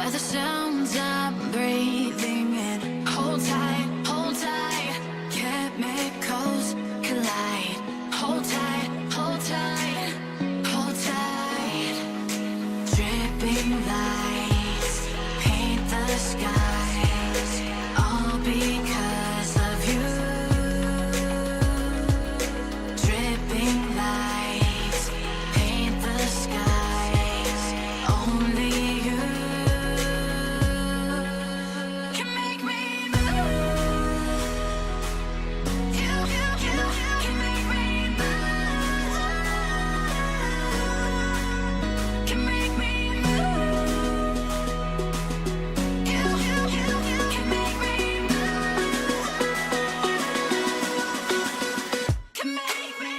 by the sounds I'm breathing in. Hold tight, chemicals collide. Hold tight, hold tight, hold tight. Dripping lights paint the skies, all because of you. Dripping lights paint the skies, only you can make me move. You can make me move. Can make me move. You can make me move. Can make me.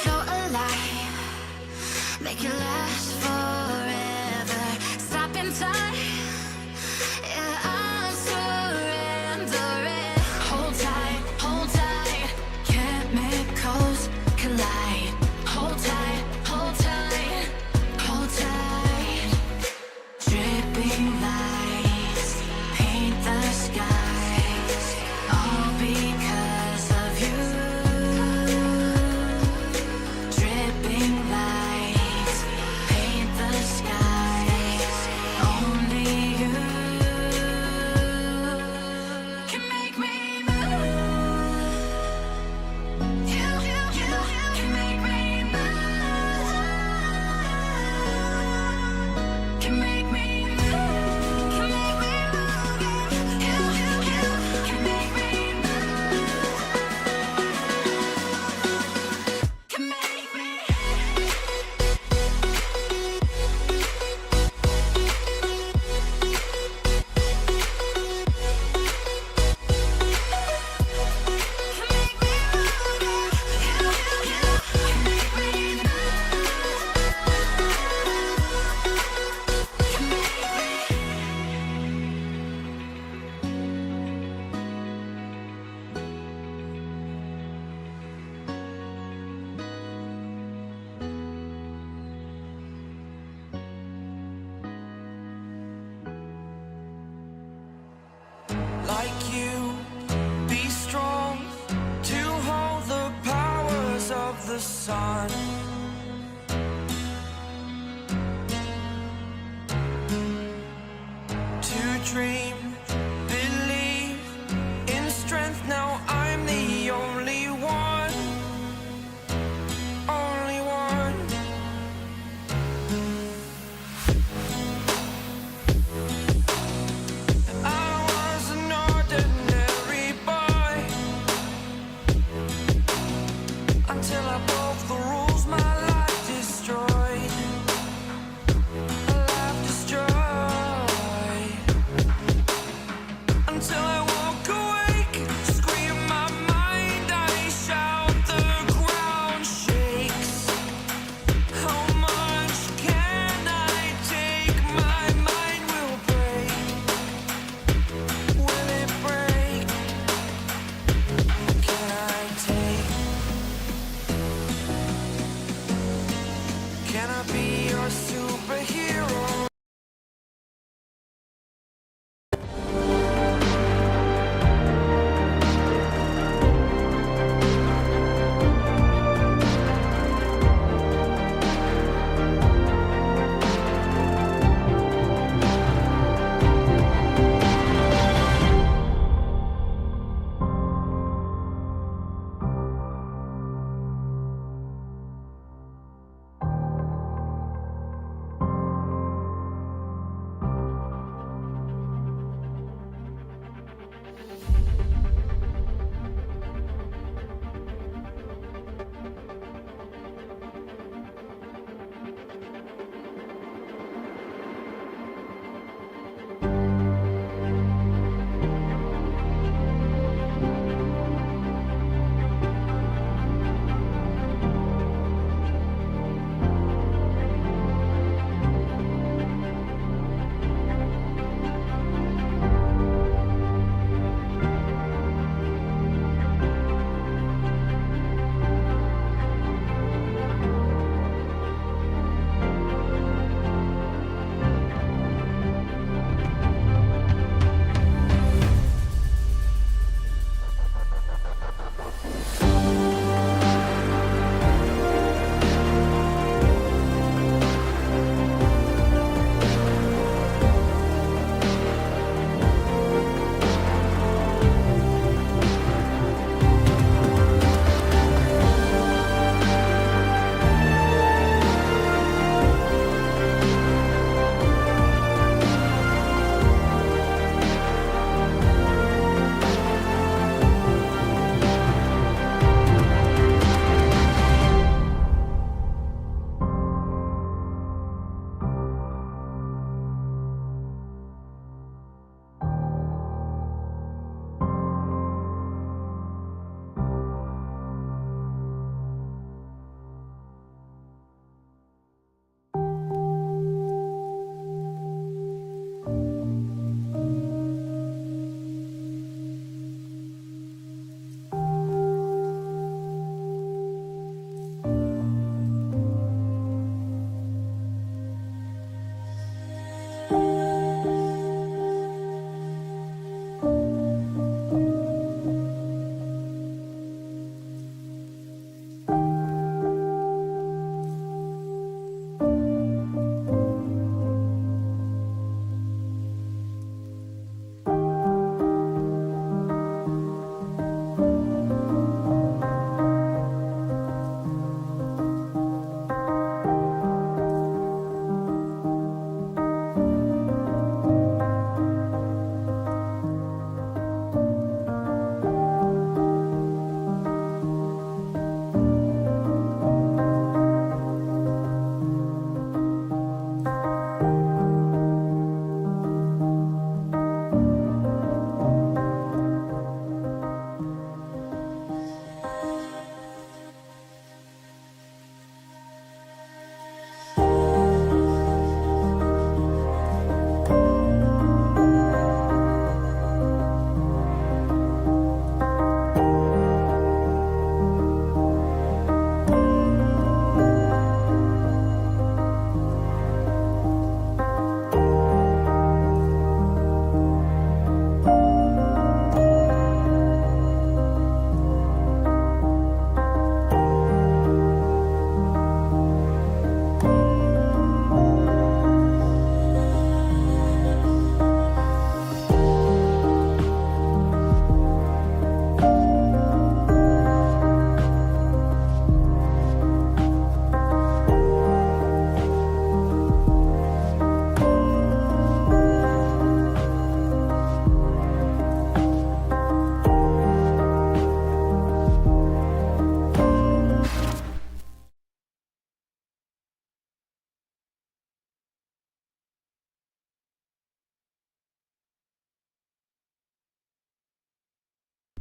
So alive, make it last forever. Stop in time, yeah, I'm surrendering. Hold tight, chemicals collide. Hold tight, hold tight, hold tight. Dripping lights paint the skies, all because of you. Dripping lights paint the skies, only you can make me move. You can make me move. Can make me move. Can make me move. You can make me move. Can make me. Like you, be strong to hold the powers of the sun. To dream, believe in strength. Now I'm the only one, only one. I was an ordinary boy until I broke the rules. My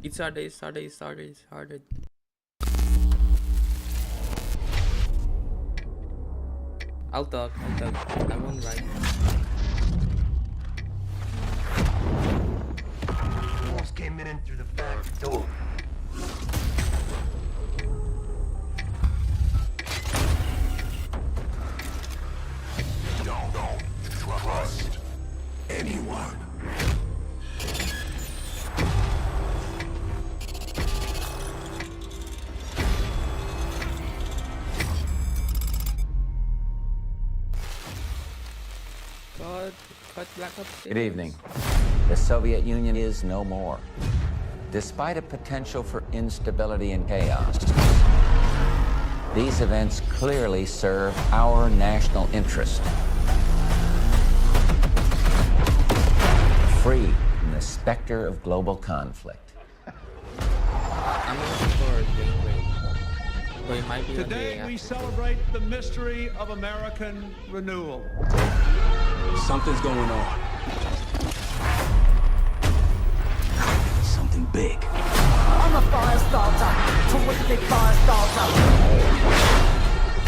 It started. I'll talk. I won't write. Almost came in through the back door. Don't trust anyone. Cut Black Ops 6. Good evening. The Soviet Union is no more. Despite a potential for instability and chaos, these events clearly serve our national interest. Free from the specter of global conflict. I'm looking forward to gameplay. So it might be Today we celebrate the mystery of American renewal. Something's going on. Something big. I'm a fire starter, terrific fire starter.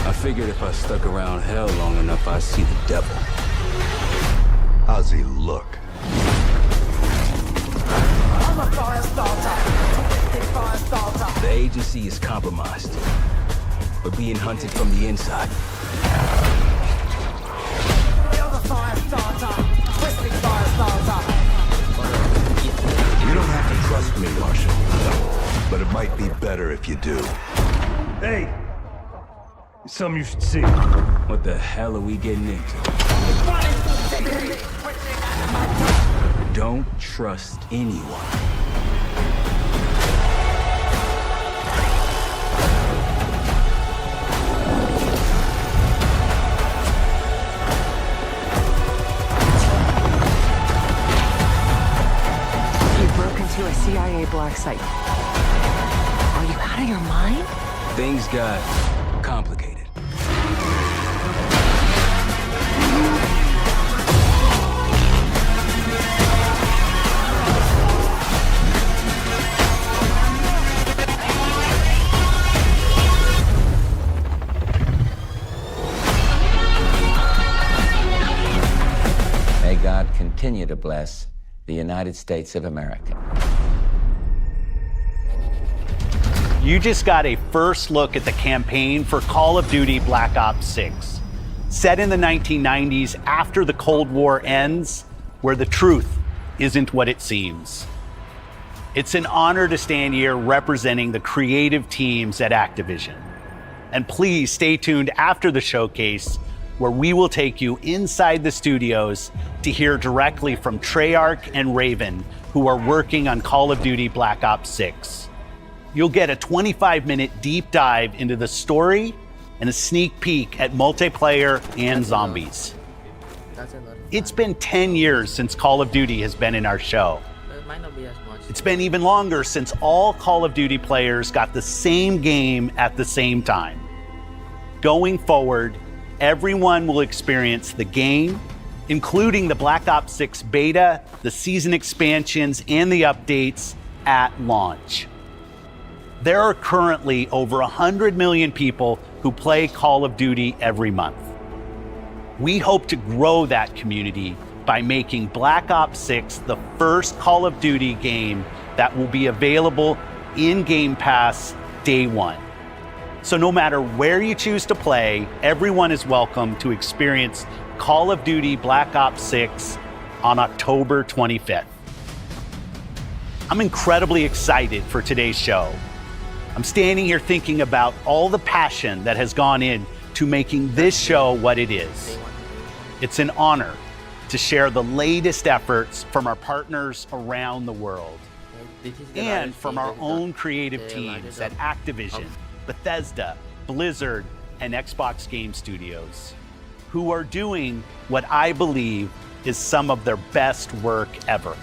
I figured if I stuck around hell long enough, I'd see the devil. How's he look? I'm a fire starter, terrific fire starter. The agency is compromised. We're being hunted from the inside. I'm a fire starter, terrific fire starter. You don't have to trust me, Marshal. But it might be better if you do. Hey! Something you should see. What the hell are we getting into? Don't trust anyone. To a CIA black site. Are you out of your mind? Things got complicated. May God continue to bless the United States of America. You just got a first look at the campaign for Call of Duty Black Ops 6. Set in the 1990s after the Cold War ends, where the truth isn't what it seems. It's an honor to stand here representing the creative teams at Activision. And please stay tuned after the showcase, where we will take you inside the studios to hear directly from Treyarch and Raven, who are working on Call of Duty Black Ops 6. You'll get a 25-minute deep dive into the story and a sneak peek at multiplayer and zombies. That's a lot of fun. It's been 10 years since Call of Duty has been in our show. It might not be as much. It's been even longer since all Call of Duty players got the same game at the same time. Going forward, everyone will experience the game, including the Black Ops 6 beta, the season expansions, and the updates at launch. There are currently over 100 million people who play Call of Duty every month. We hope to grow that community by making Black Ops 6 the first Call of Duty game that will be available in Game Pass day one. So no matter where you choose to play, everyone is welcome to experience Call of Duty Black Ops 6 on October 25th. I'm incredibly excited for today's show. I'm standing here thinking about all the passion that has gone in to making this show what it is. It's an honor to share the latest efforts from our partners around the world and from our own creative teams at Activision, Bethesda, Blizzard, and Xbox Game Studios, who are doing what I believe is some of their best work ever.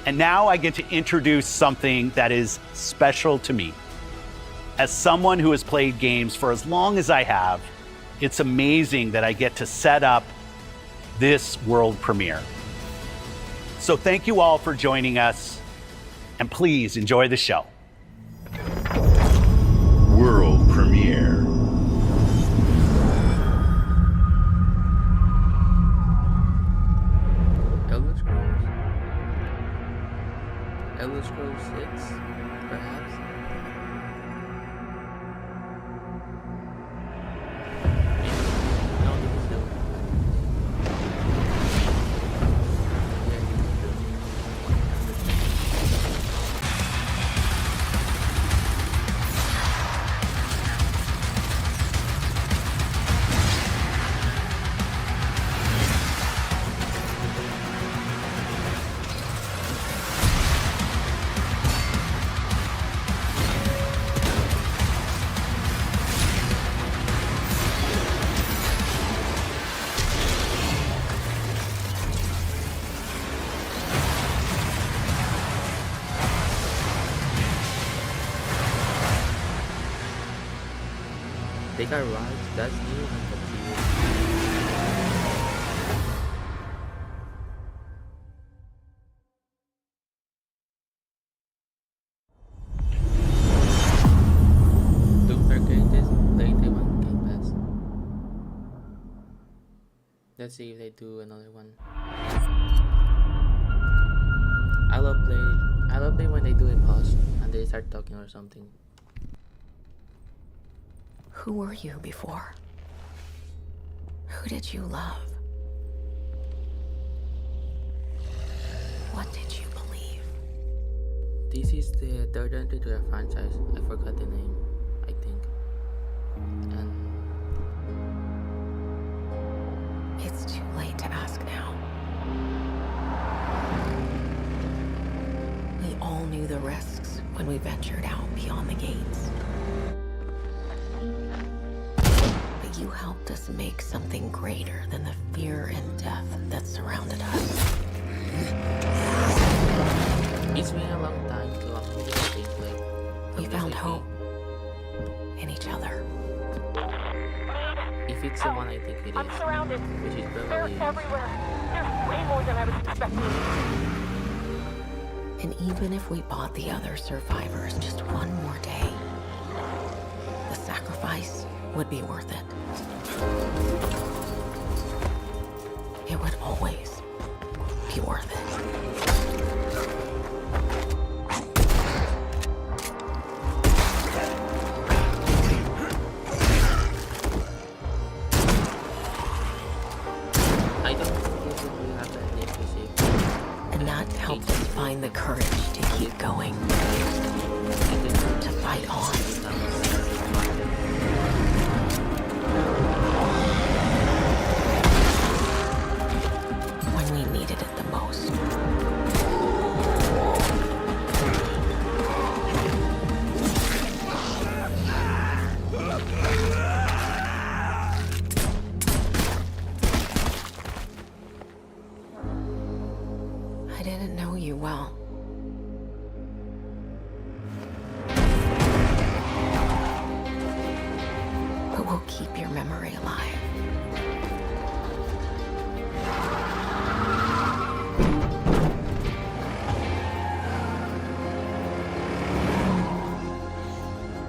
And now I get to introduce something that is special to me. As someone who has played games for as long as I have, it's amazing that I get to set up this world premiere. So thank you all for joining us. and please enjoy the show. World premiere. Elder Scrolls. Elder Scrolls 6, perhaps? I don't think it's doing. They got rides, that's new and confused. Doom Arcades, they want Game Pass. Let's see if they do another one. I love play when they do a pause and they start talking or something. Who were you before? Who did you love? What did you believe? This is the third entry to the franchise. I forgot the name, I think. And It's too late to ask now. We all knew the risks when we ventured out beyond the gates. But you helped us make something greater than the fear and death that surrounded us. it's been a long time to upload this gameplay. We found hope in each other. If it's the one I think it is, I'm surrounded. which is They're probably is. everywhere. There's way more than I was expecting. And even if we bought the other survivors just one more day, the sacrifice would be worth it. It would always be worth it. I don't think it will happen exclusive. And that helped us find the courage to keep going, to fight on. When we needed it the most. I didn't know you well. But we'll keep your memory alive.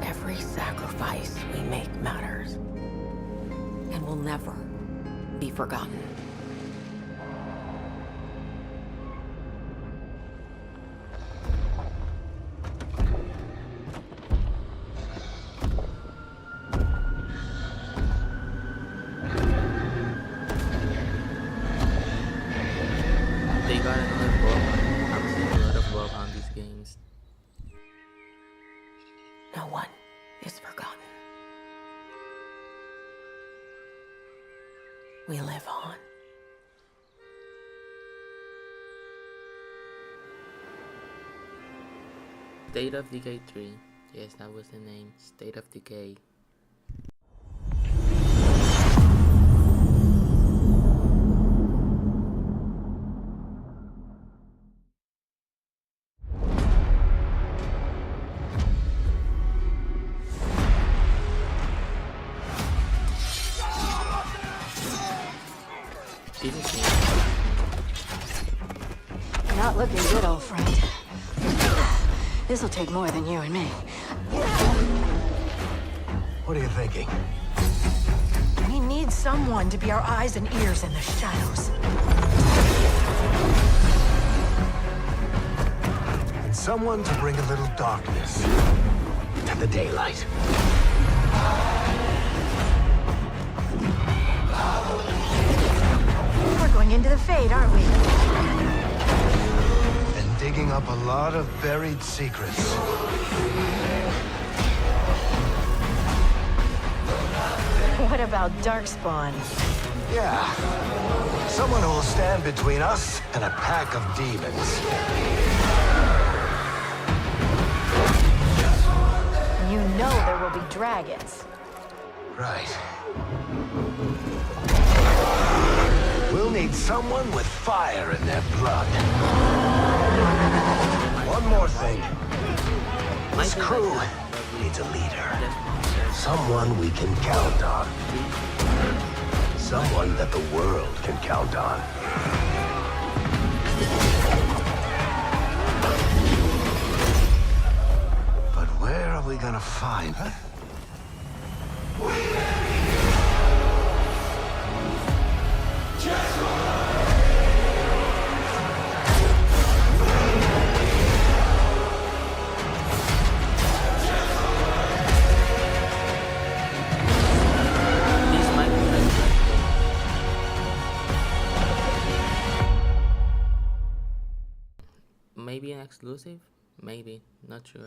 Every sacrifice we make matters and will never be forgotten. They got another bob. I'm seeing a lot of bob on these games. No one is forgotten. We live on. State of Decay 3. Yes, that was the name. State of Decay. Didn't see it. Not looking good, old friend. This'll take more than you and me. What are you thinking? We need someone to be our eyes and ears in the shadows. And someone to bring a little darkness to the daylight. We're going into the Fade, aren't we? And digging up a lot of buried secrets. What about Darkspawn? Yeah. Someone who will stand between us and a pack of demons. You know there will be dragons. Right. We'll need someone with fire in their blood. One more thing. This crew needs a leader. Someone we can count on. Someone that the world can count on. But where are we gonna find? These might be like maybe an exclusive? Maybe, not sure.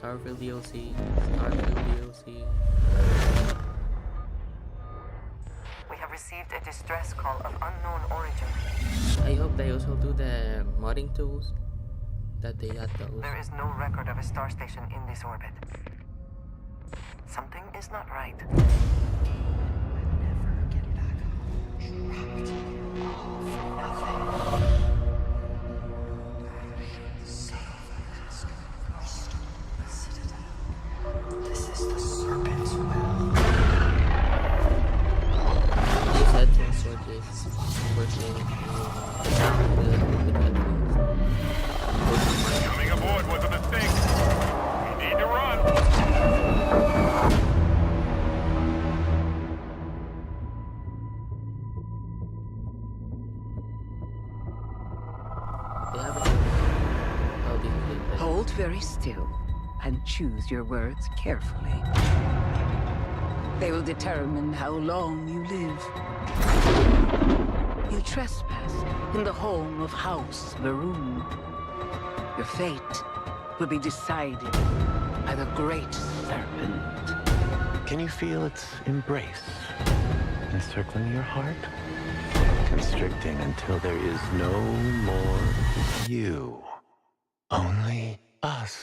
Starfield DLC, Starfield DLC. We have received a distress call of unknown origin. I hope they also do the modding tools that they add those. There is no record of a star station in this orbit. Something is not right. This is the Serpent's will. These headphones for this working Coming aboard was a mistake. We need to run. They have a oh, they Hold very still and choose your words carefully. They will determine how long you live. You trespass in the home of House Varun. Your fate will be decided by the Great Serpent. Can you feel its embrace encircling your heart? Constricting until there is no more you. Only us.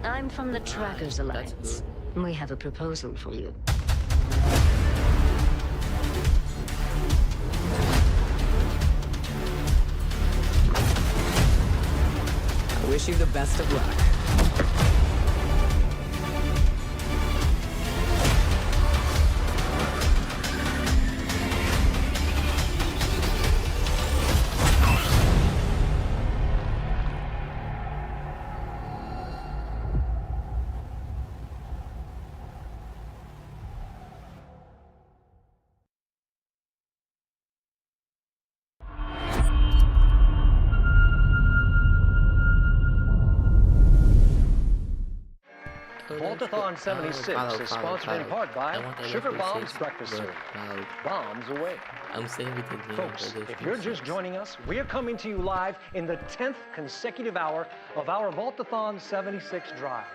I'm from the Trackers Alliance. We have a proposal for you. I wish you the best of luck. Vault-a-thon 76 is sponsored in part by Sugar Bombs Breakfast Cereal. Bombs away. I'm saying with the name. Folks, if you're just joining us, we're coming to you live in the 10th consecutive hour of our Vault-a-thon 76 drive.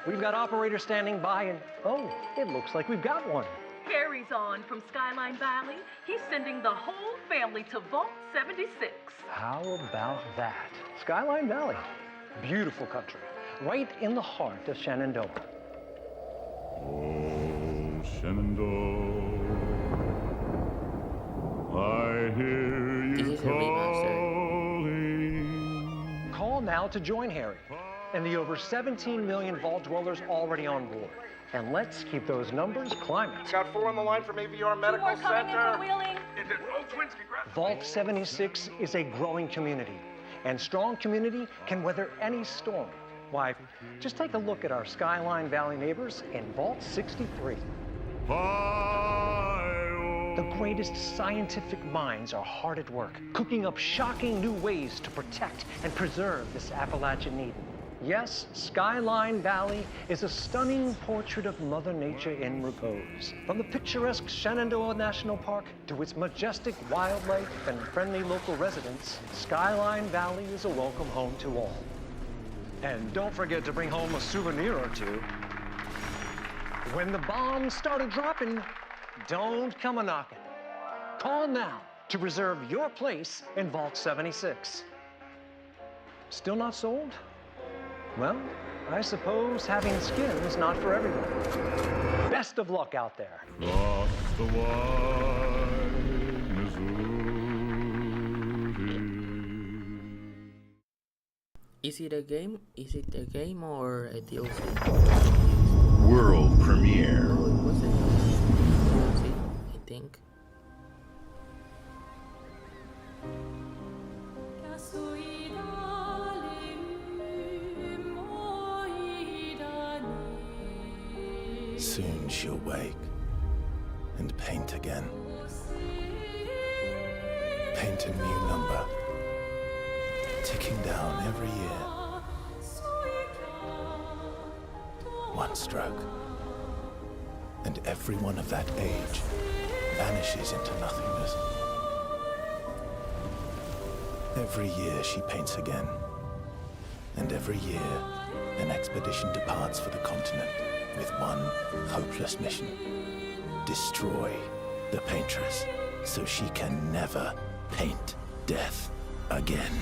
We've got operators standing by and, oh, it looks like we've got one. Harry's on from Skyline Valley. He's sending the whole family to Vault 76. How about that? Skyline Valley, beautiful country, right in the heart of Shenandoah. Oh, Shenandoah, I hear you calling. Call now to join Harry and the over 17 million Vault dwellers already on board. And let's keep those numbers climbing. Got 4 on the line from AVR Medical Center. Vault 76 is a growing community, and strong community can weather any storm. Why, just take a look at our Skyline Valley neighbors in Vault 63. The greatest scientific minds are hard at work, cooking up shocking new ways to protect and preserve this Appalachian Eden. Yes, Skyline Valley is a stunning portrait of Mother Nature in repose. From the picturesque Shenandoah National Park to its majestic wildlife and friendly local residents, Skyline Valley is a welcome home to all. And don't forget to bring home a souvenir or two. When the bombs started dropping, don't come a-knocking. Call now to reserve your place in Vault 76. Still not sold? Well, I suppose having skin is not for everyone. Best of luck out there. Across the wide Missouri. Is it a game? Is it a game or a DLC? World premiere. No, it was a DLC, I think. Soon she'll wake and paint again. Paint a new number, ticking down every year. One stroke, and everyone of that age vanishes into nothingness. Every year she paints again, and every year an expedition departs for the continent with one hopeless mission: destroy the paintress so she can never paint death again.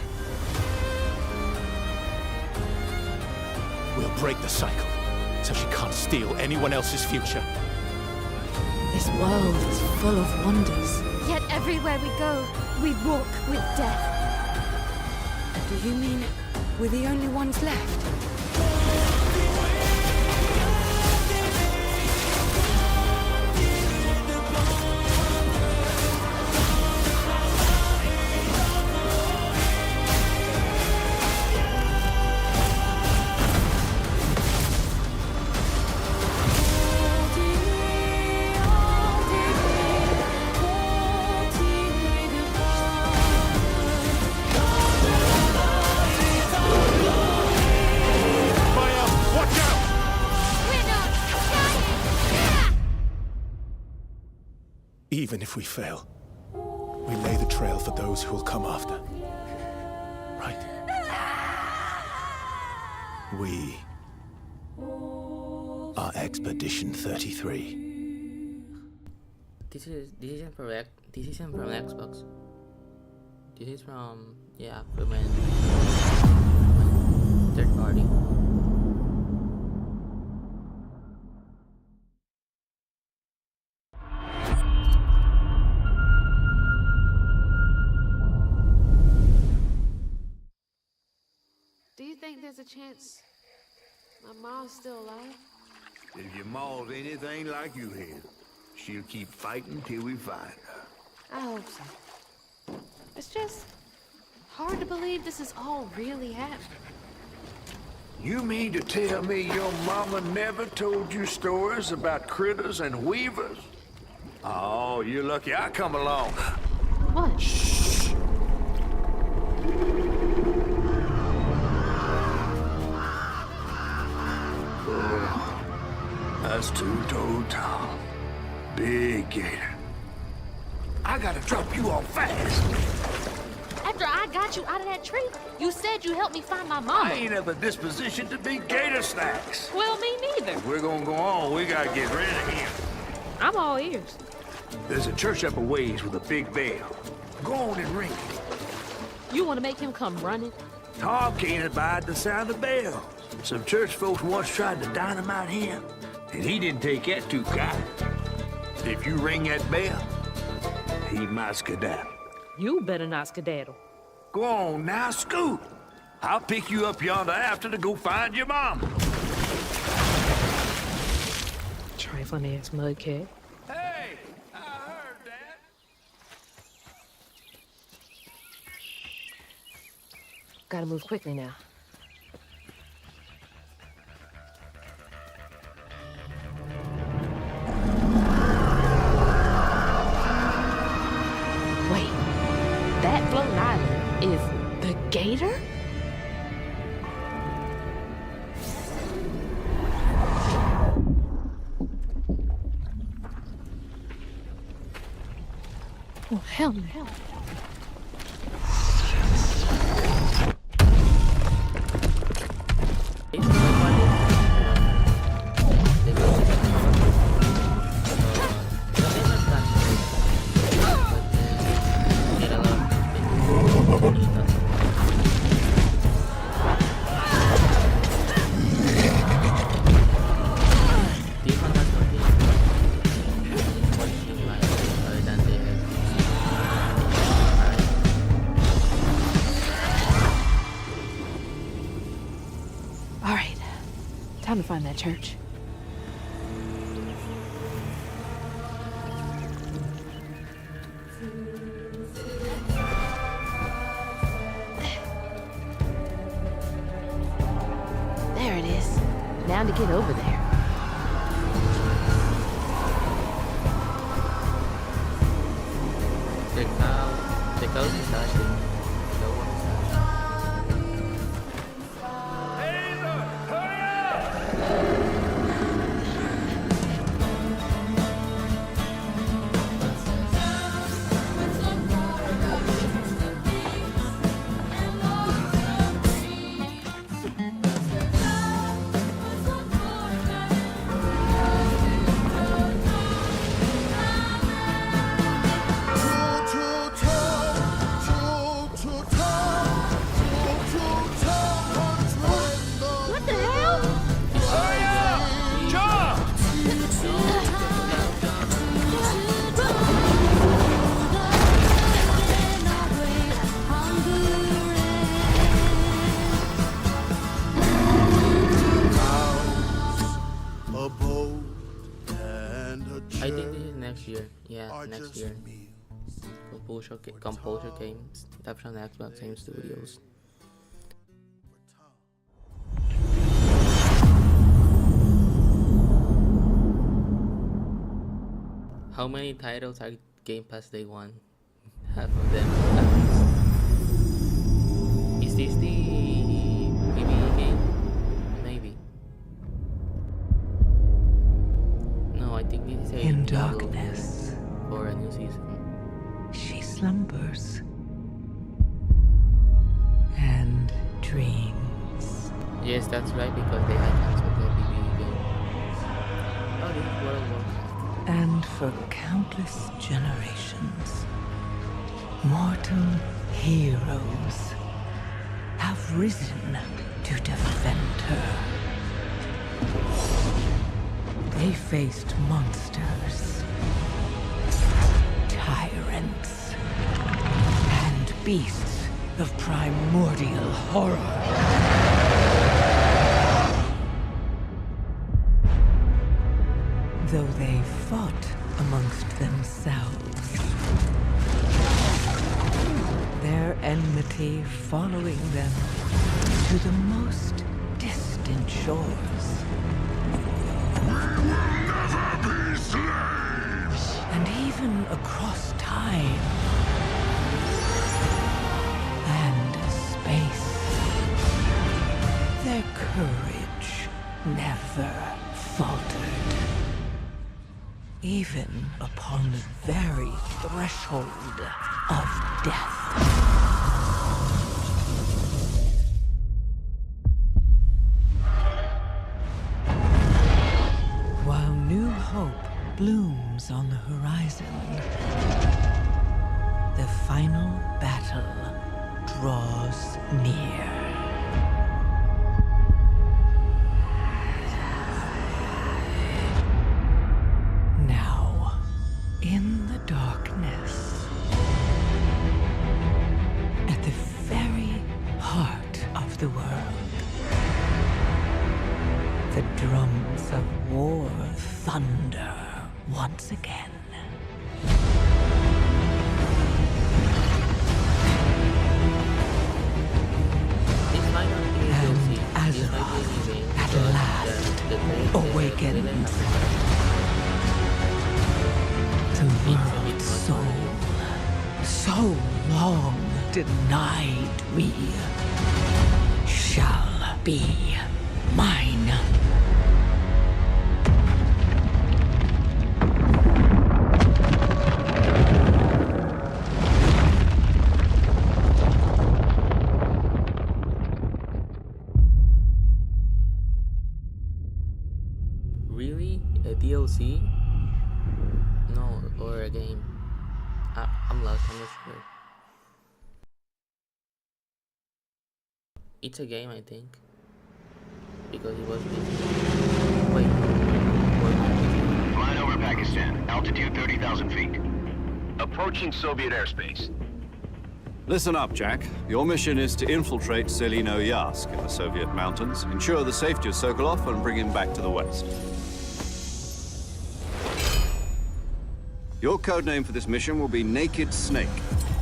We'll break the cycle so she can't steal anyone else's future. This world is full of wonders. Yet everywhere we go, we walk with death. Do you mean we're the only ones left? Even if we fail, we lay the trail for those who will come after. Right? We are Expedition 33. This isn't from Xbox. This is from from a third party. Do you think there's a chance my mom's still alive? If your ma's anything like you here, she'll keep fighting till we find her. I hope so. It's just hard to believe this is all really happening. You mean to tell me your mama never told you stories about critters and weavers? Oh, you're lucky I come along. What? Shh. That's two-toed Tom. Big gator. I gotta drop you off fast. After I got you out of that tree, you said you helped me find my mama. I ain't have a disposition to be gator snacks. Well, me neither. If we're gonna go on, we gotta get rid of him. I'm all ears. There's a church up a ways with a big bell. Go on and ring it. You want to make him come running? Tom can't abide the sound of the bell. Some church folks once tried to dynamite him, and he didn't take that too kind. If you ring that bell, he might skedaddle. You better not skedaddle. Go on now, scoot. I'll pick you up yonder after to go find your mom. Trifling ass mudcat. Hey, I heard that. Gotta move quickly now. Wait, that floating island is the gator? Oh, hell no. All right, time to find that church. There it is. Now to get over there. Check out this actually. What the hell? Hurry up! Jump! I think this is next year. Yeah, next year. Compulsion Games. That's on Xbox Game Studios. How many titles are Game Pass Day 1? Half of them. Is this the PvE game? Maybe. No, I think this is a In demo darkness, for a new season. she slumbers and dreams. Yes, that's right, because they had canceled the PvE game. Oh, this is World of Warcraft. And for countless generations, mortal heroes have risen to defend her. They faced monsters, tyrants, and beasts of primordial horror. Though they fought amongst themselves, their enmity following them to the most distant shores. We will never be slaves! And even across time and space, their courage never faltered. Even upon the very threshold of death. While new hope blooms on the horizon, the final battle draws near. Now, in the darkness, at the very heart of the world, the drums of war thunder once again. And Azeroth at last awakens. The world's soul, so long denied me, shall be mine. Really? A DLC? No, or a game? I'm lost, I'm not sure. It's a game, I think. Because it was Wait. Flying over Pakistan, altitude 30,000 feet. Approaching Soviet airspace. Listen up, Jack. Your mission is to infiltrate Selino Yask in the Soviet mountains, ensure the safety of Sokolov, and bring him back to the West. Your codename for this mission will be Naked Snake.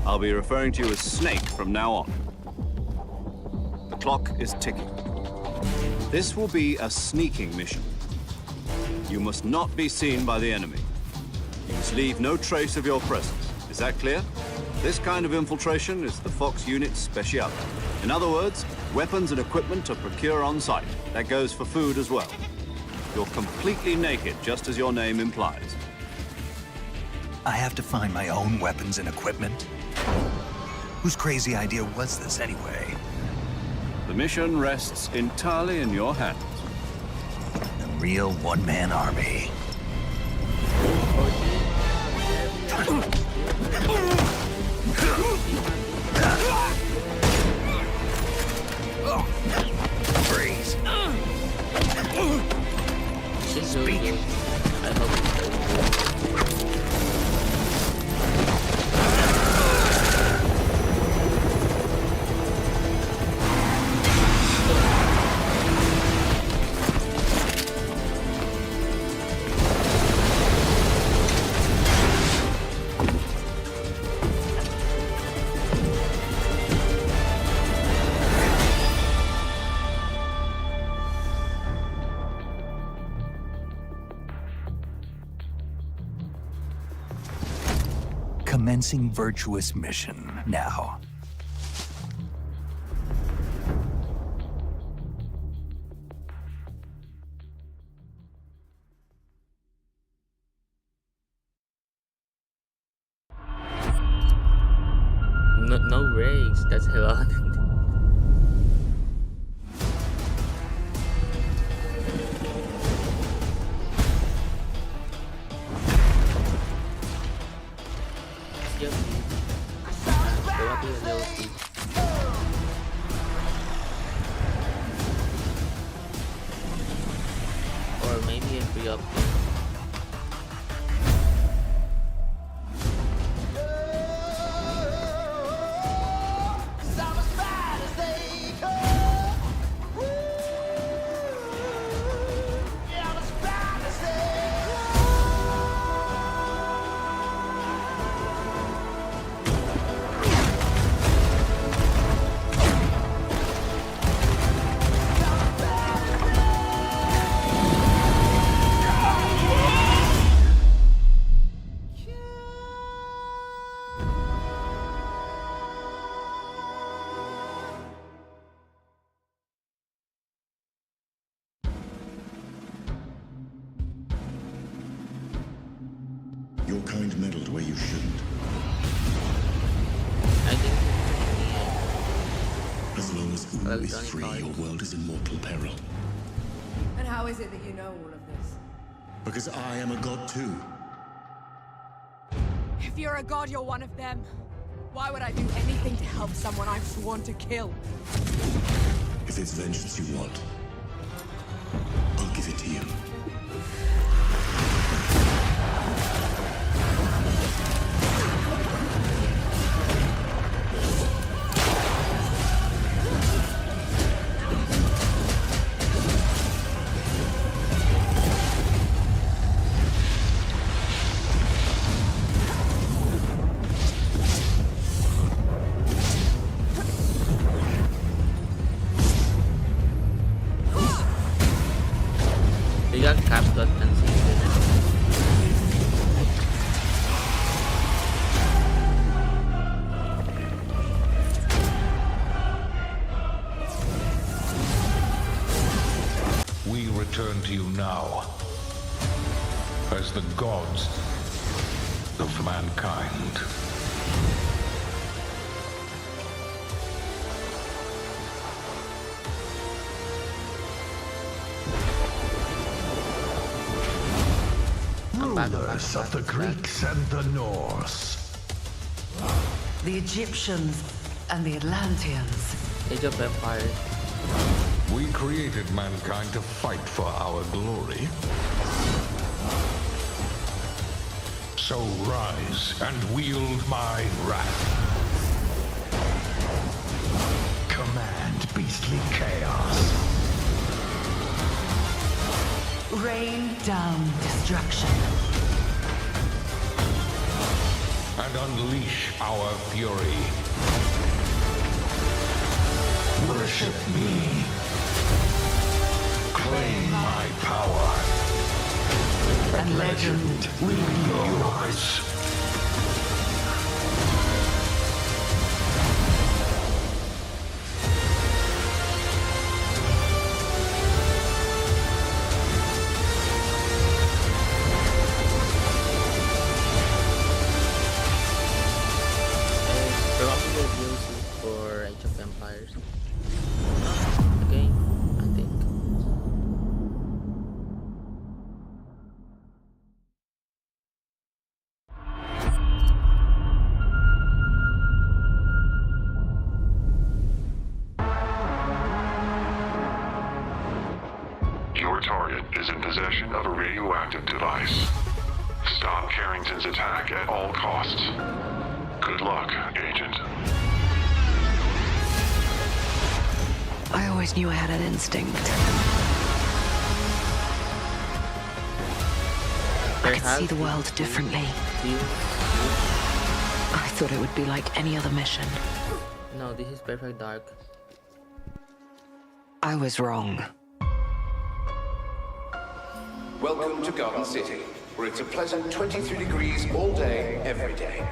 I'll be referring to you as Snake from now on. The clock is ticking. This will be a sneaking mission. You must not be seen by the enemy. You must leave no trace of your presence. Is that clear? This kind of infiltration is the Fox unit's speciality. In other words, weapons and equipment are procured on site. That goes for food as well. You're completely naked, just as your name implies. I have to find my own weapons and equipment? Whose crazy idea was this anyway? The mission rests entirely in your hands. A real one-man army. Freeze. Speak. Commencing virtuous mission now. No race, that's a lot. Or maybe a free update. Don't meddle where you shouldn't. I think As long as Uru is free, your world is in mortal peril. And how is it that you know all of this? Because I am a god too. If you're a god, you're one of them. Why would I do anything to help someone I've sworn to kill? If it's vengeance you want, I'll give it to you. Got captured and We return to you now as the gods of mankind. Rulers of the Greeks and the Norse. The Egyptians and the Atlanteans. Age of Empires. We created mankind to fight for our glory. So rise and wield my wrath. Command beastly chaos. Rain down destruction. And unleash our fury. Worship me. Claim my power. And legend will be yours. For Age of Empires. Okay, I think. Your target is in possession of a radioactive device. Stop Carrington's attack at all costs. Good luck, Agent. I always knew I had an instinct. I could see the world differently. I thought it would be like any other mission. No, this is Perfect Dark. I was wrong. Welcome to Garden City, where it's a pleasant 23 degrees all day, every day.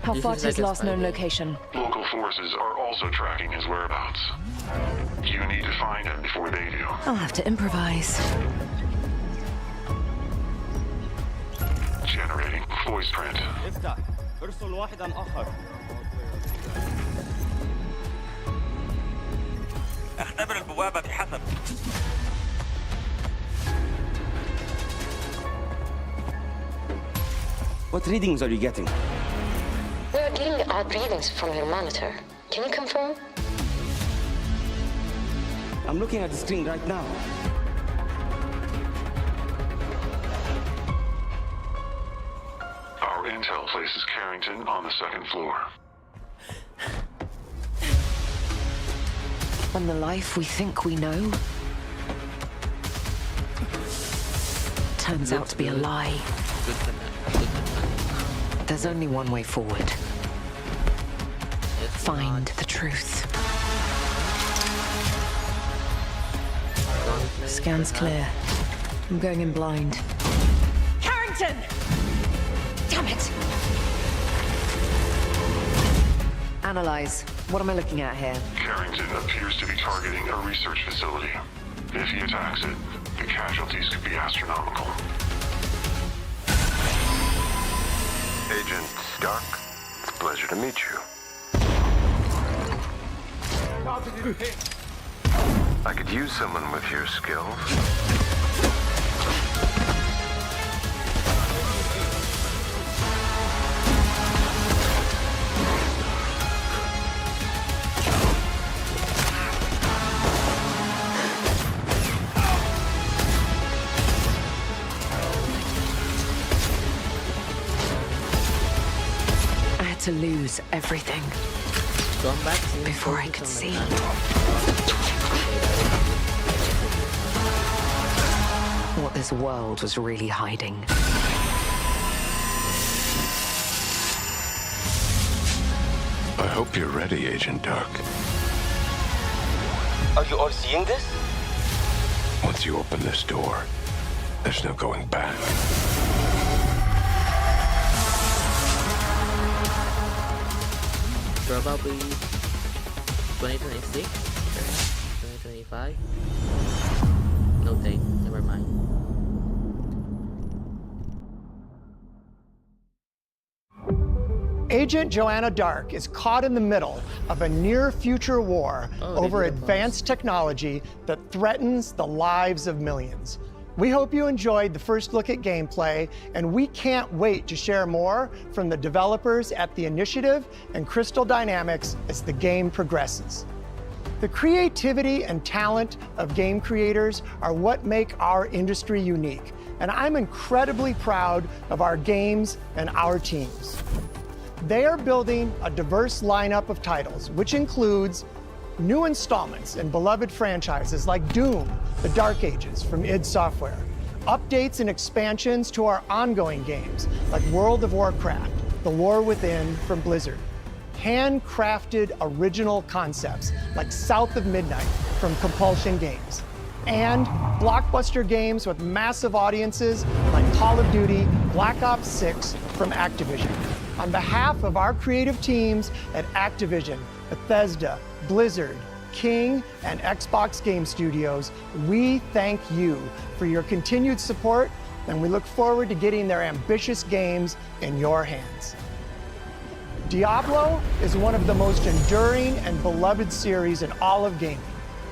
How far to his last known location? Local forces are also tracking his whereabouts. You need to find him before they do. I'll have to improvise. Generating voice print. افتح. ارسل واحدا آخر. اختبر البوابة بحسب. What readings are you getting? We are getting odd readings from your monitor. Can you confirm? I'm looking at the screen right now. Our intel places Carrington on the second floor. And the life we think we know turns out to be a lie. There's only one way forward. Find the truth. Scan's clear. I'm going in blind. Carrington! Damn it! Analyze. What am I looking at here? Carrington appears to be targeting a research facility. If he attacks it, the casualties could be astronomical. Agent Stark, it's a pleasure to meet you. I could use someone with your skills. I had to lose everything before I could see. What this world was really hiding. I hope you're ready, Agent Dark. Are you all seeing this? Once you open this door, there's no going back. Probably 2026, 2025. No date, never mind. Agent Joanna Dark is caught in the middle of a near-future war over advanced technology that threatens the lives of millions. We hope you enjoyed the first look at gameplay, and we can't wait to share more from the developers at The Initiative and Crystal Dynamics as the game progresses. The creativity and talent of game creators are what make our industry unique, and I'm incredibly proud of our games and our teams. They are building a diverse lineup of titles, which includes new installments in beloved franchises like Doom, The Dark Ages from id Software, updates and expansions to our ongoing games like World of Warcraft, The War Within from Blizzard, handcrafted original concepts like South of Midnight from Compulsion Games, and blockbuster games with massive audiences like Call of Duty, Black Ops 6 from Activision. On behalf of our creative teams at Activision, Bethesda, Blizzard, King, and Xbox Game Studios, we thank you for your continued support, and we look forward to getting their ambitious games in your hands. Diablo is one of the most enduring and beloved series in all of gaming.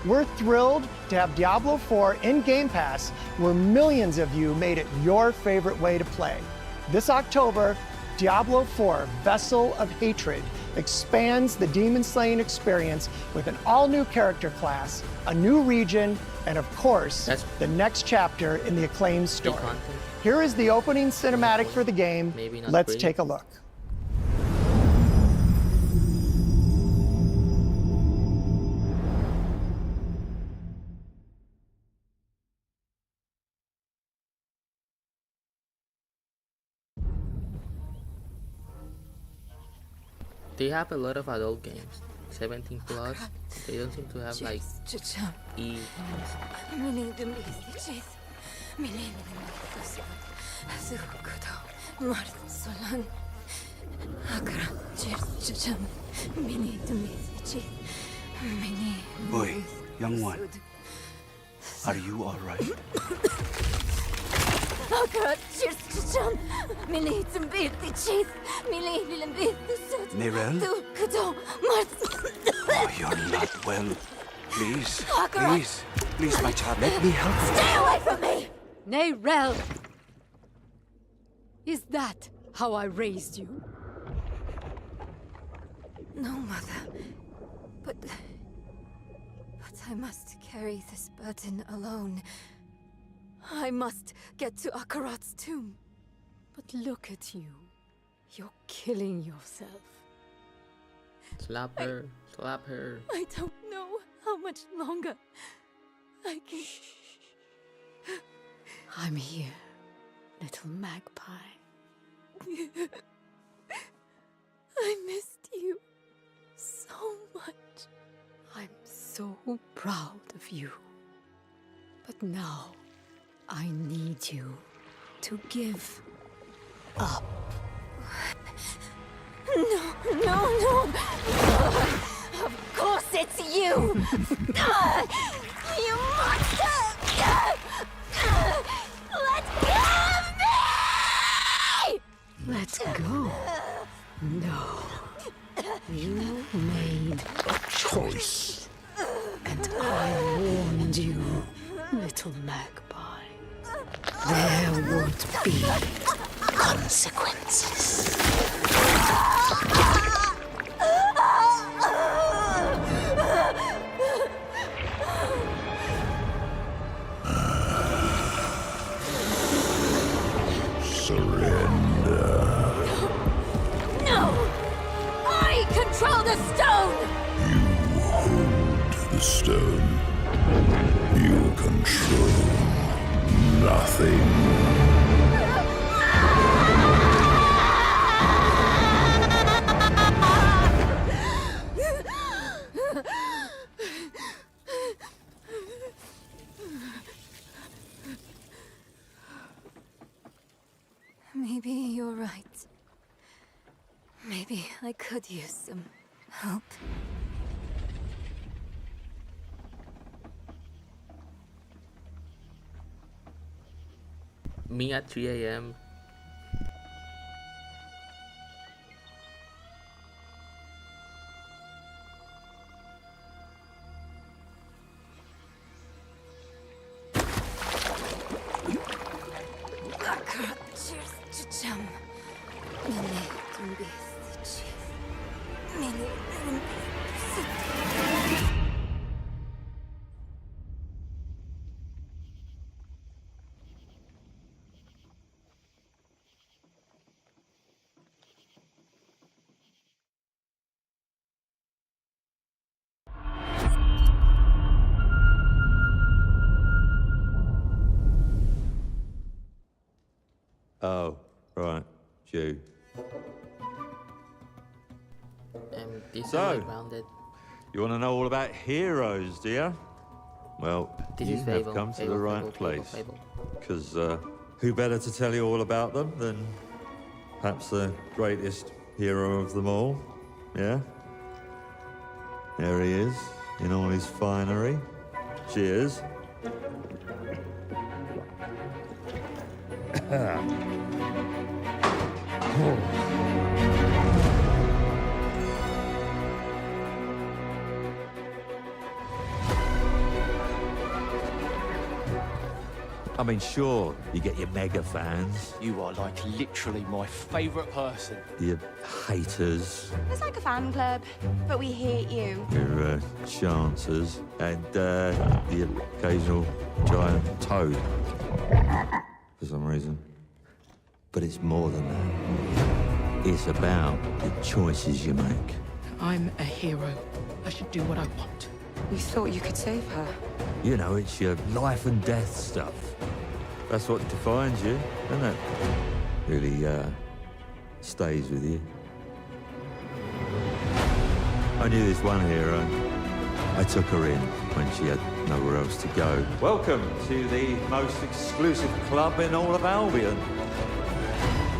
We're thrilled to have Diablo 4 in Game Pass, where millions of you made it your favorite way to play. This October, Diablo 4 Vessel of Hatred expands the demon slaying experience with an all-new character class, a new region, and of course, the next chapter in the acclaimed story. Here is the opening cinematic for the game. Let's take a look. They have a lot of adult games, 17 plus. They don't seem to have like E. Boy, young one, are you all right? Neyrelle? Oh, you're not well. Please, please, please, my child, let me help you. Stay away from me! Neyrelle! Is that how I raised you? No, Mother. But I must carry this burden alone. I must get to Akarat's tomb. But look at you. You're killing yourself. Slap her. Slap her. I don't know how much longer I can... I'm here, little magpie. I missed you so much. I'm so proud of you. But now, I need you to give up. No, no, no! Of course it's you! You monster! go. No. You made a choice. And I warned you, little magpie. There would be consequences. Surrender. No! I control the stone! You hold the stone. You control nothing. Maybe you're right. Maybe I could use some help. Me at 3 a.m. Oh, right. You. This is So, grounded. you want to know all about heroes, do you? Well, This you is have Fable, come to Fable, the right Fable, place. Fable. Because who better to tell you all about them than perhaps the greatest hero of them all? Yeah? There he is, in all his finery. Cheers. I mean, sure, you get your mega fans, You are like literally my favourite person. your haters, It's like a fan club, but we hate you. your chancers, and the occasional giant toad, for some reason. But it's more than that. It's about the choices you make. I'm a hero. I should do what I want. You thought you could save her? You know, it's your life and death stuff. That's what defines you, doesn't it? Really, stays with you. I knew this one hero. I took her in when she had nowhere else to go. Welcome to the most exclusive club in all of Albion.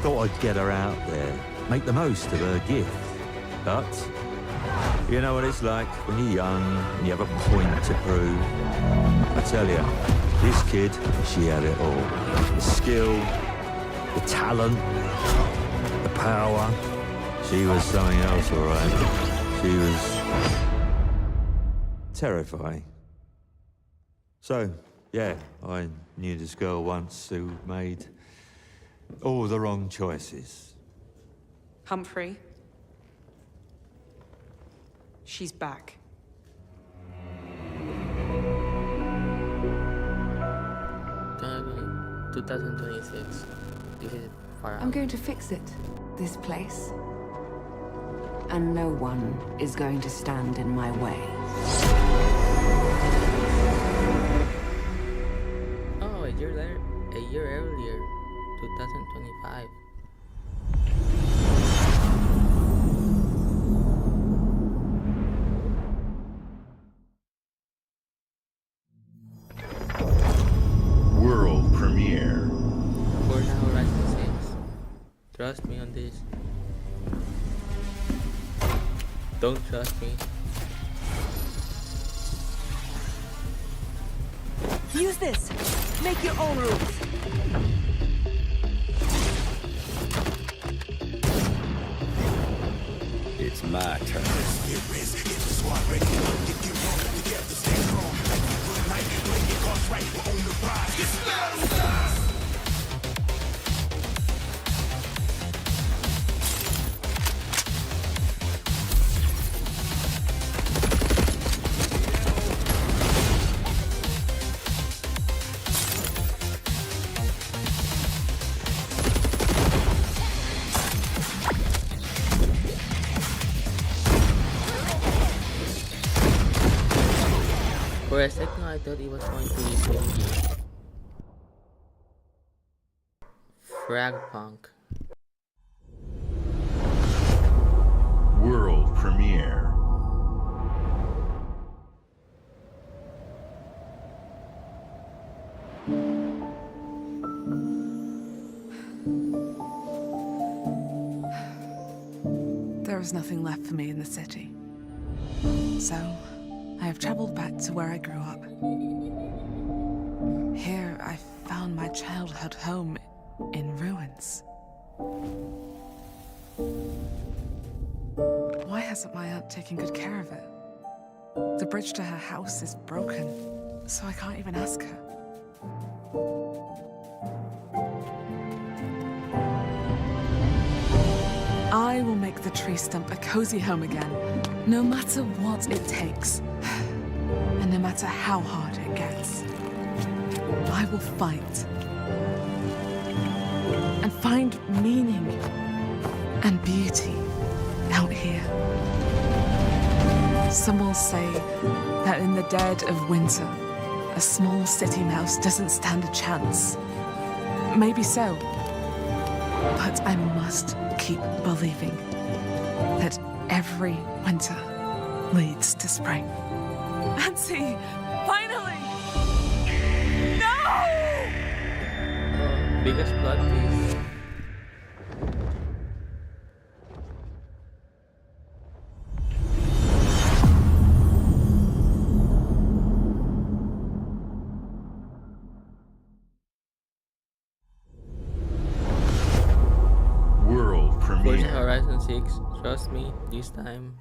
Thought I'd get her out there, make the most of her gift. But you know what it's like when you're young and you have a point to prove. I tell you, this kid, she had it all. The skill, the talent, the power. She was something else, all right. She was terrifying. So, yeah, I knew this girl once who made all the wrong choices. Humphrey. She's back. Uh, 2026. This is far out. I'm going to fix it. This place. And no one is going to stand in my way. Oh, a year later, a year earlier, 2025. World premiere. Forza Horizon 6. Trust me on this. Don't trust me. Use this. Make your own rules. my turn. For a second, I thought it was going to be Pokey. Fragpunk. World premiere. There is nothing left for me in the city. So, I have traveled back to where I grew up. Here, I found my childhood home in ruins. Why hasn't my aunt taken good care of it? The bridge to her house is broken, so I can't even ask her. I will make the tree stump a cozy home again, no matter what it takes. And no matter how hard it gets. I will fight. And find meaning and beauty out here. Some will say that in the dead of winter, a small city mouse doesn't stand a chance. Maybe so. But I must keep believing that every winter leads to spring. Auntie! Finally! No! Biggest plot twist. World premiere. Forza Horizon 6, trust me, this time.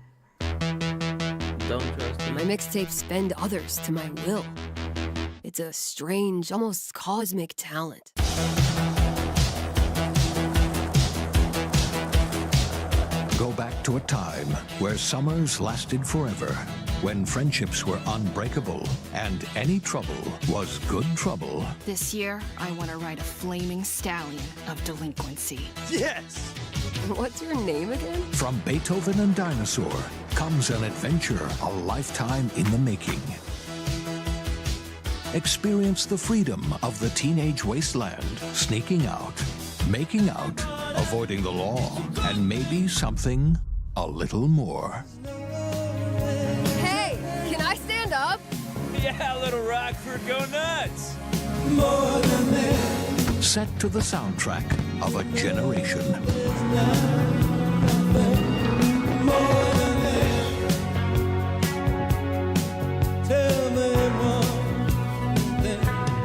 Don't trust me. My mixtapes bend others to my will. It's a strange, almost cosmic talent. Go back to a time where summers lasted forever, when friendships were unbreakable, and any trouble was good trouble. This year, I want to ride a flaming stallion of delinquency. Yes! What's your name again? From Beethoven and Dinosaur comes an adventure a lifetime in the making. Experience the freedom of the teenage wasteland, sneaking out, making out, avoiding the law, and maybe something a little more. Hey, can I stand up? Yeah, little Rockford, go nuts! Set to the soundtrack of a generation.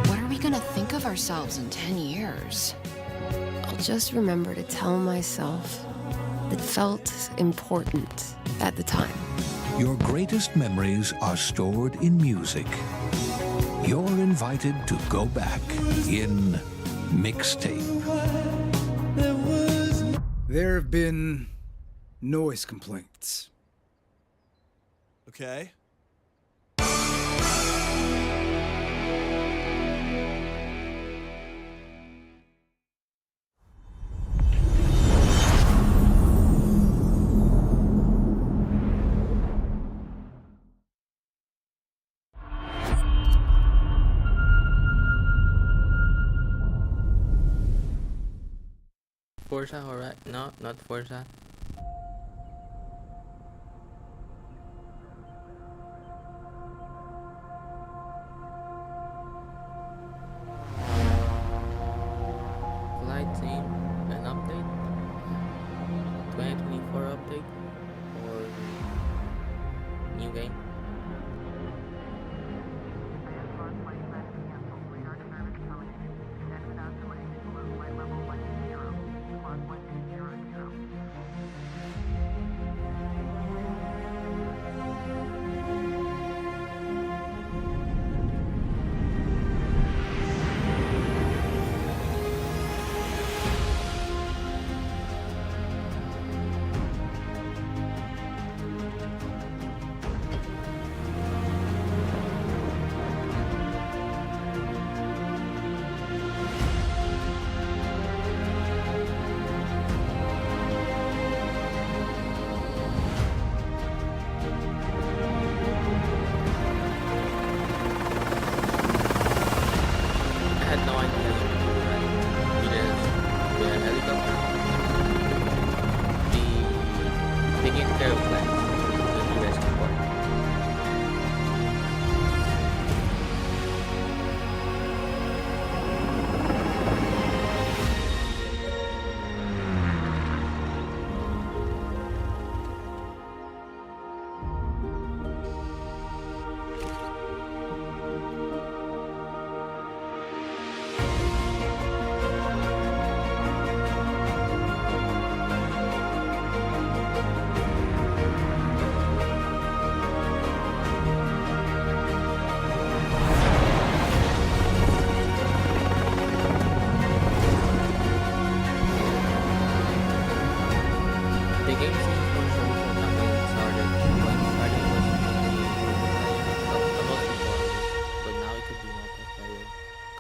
What are we gonna think of ourselves in 10 years? I'll just remember to tell myself it felt important at the time. Your greatest memories are stored in music. You're invited to go back in Mixtape. There have been noise complaints. Okay. Forza Horizon? No, not Forza. Flight Sim, an update? 2024 update? Or new game?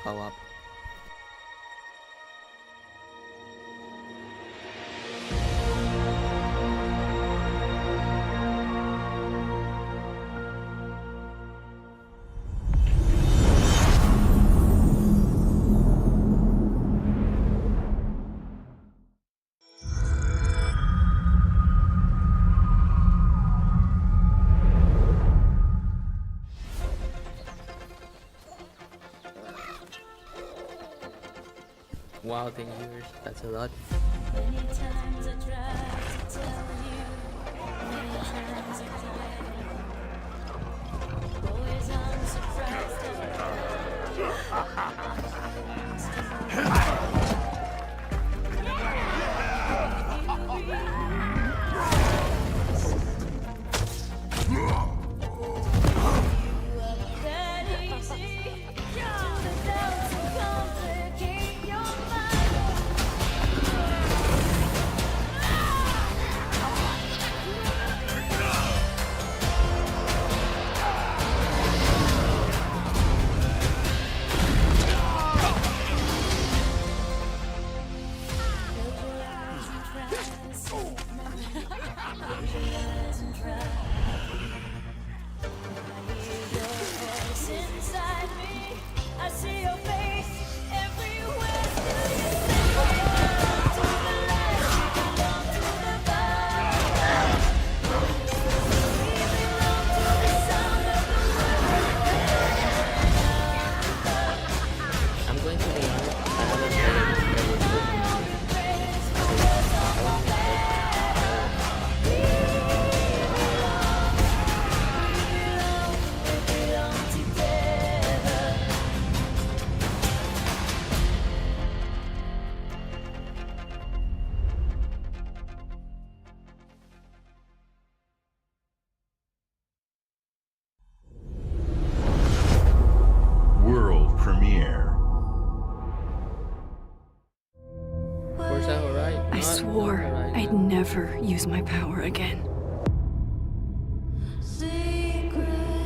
co-op. Wow, 10 years, that's a lot. Many times I tried to tell you. Many times I tried. Always I'm that easy to the doubts and complicate your inside me. I see your face everywhere. To the light, we belong to the vibe. We belong to the sound of the I'm going to be honest, I haven't played World premiere. Forza Horizon. I swore I'd never use my power again.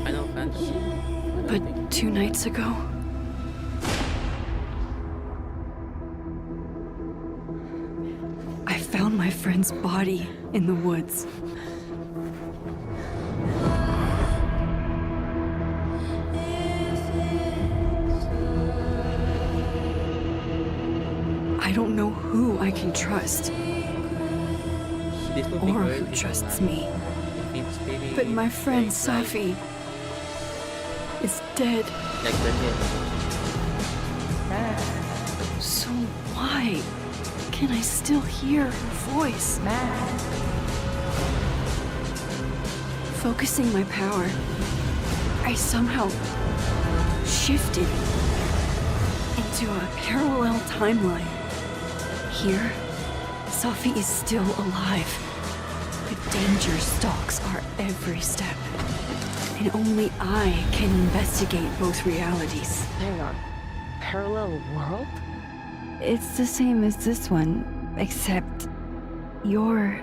Final Fantasy. But 2 nights ago, I found my friend's body in the woods. I don't know who I can trust, This would be or great who because trusts me. it's really But my friend like- Safi is dead. Like the hit. So why can I still hear her voice? Focusing my power, I somehow shifted into a parallel timeline. Here, Safi is still alive, but danger stalks our every step. And only I can investigate both realities. Hang on. Parallel world? It's the same as this one, except you're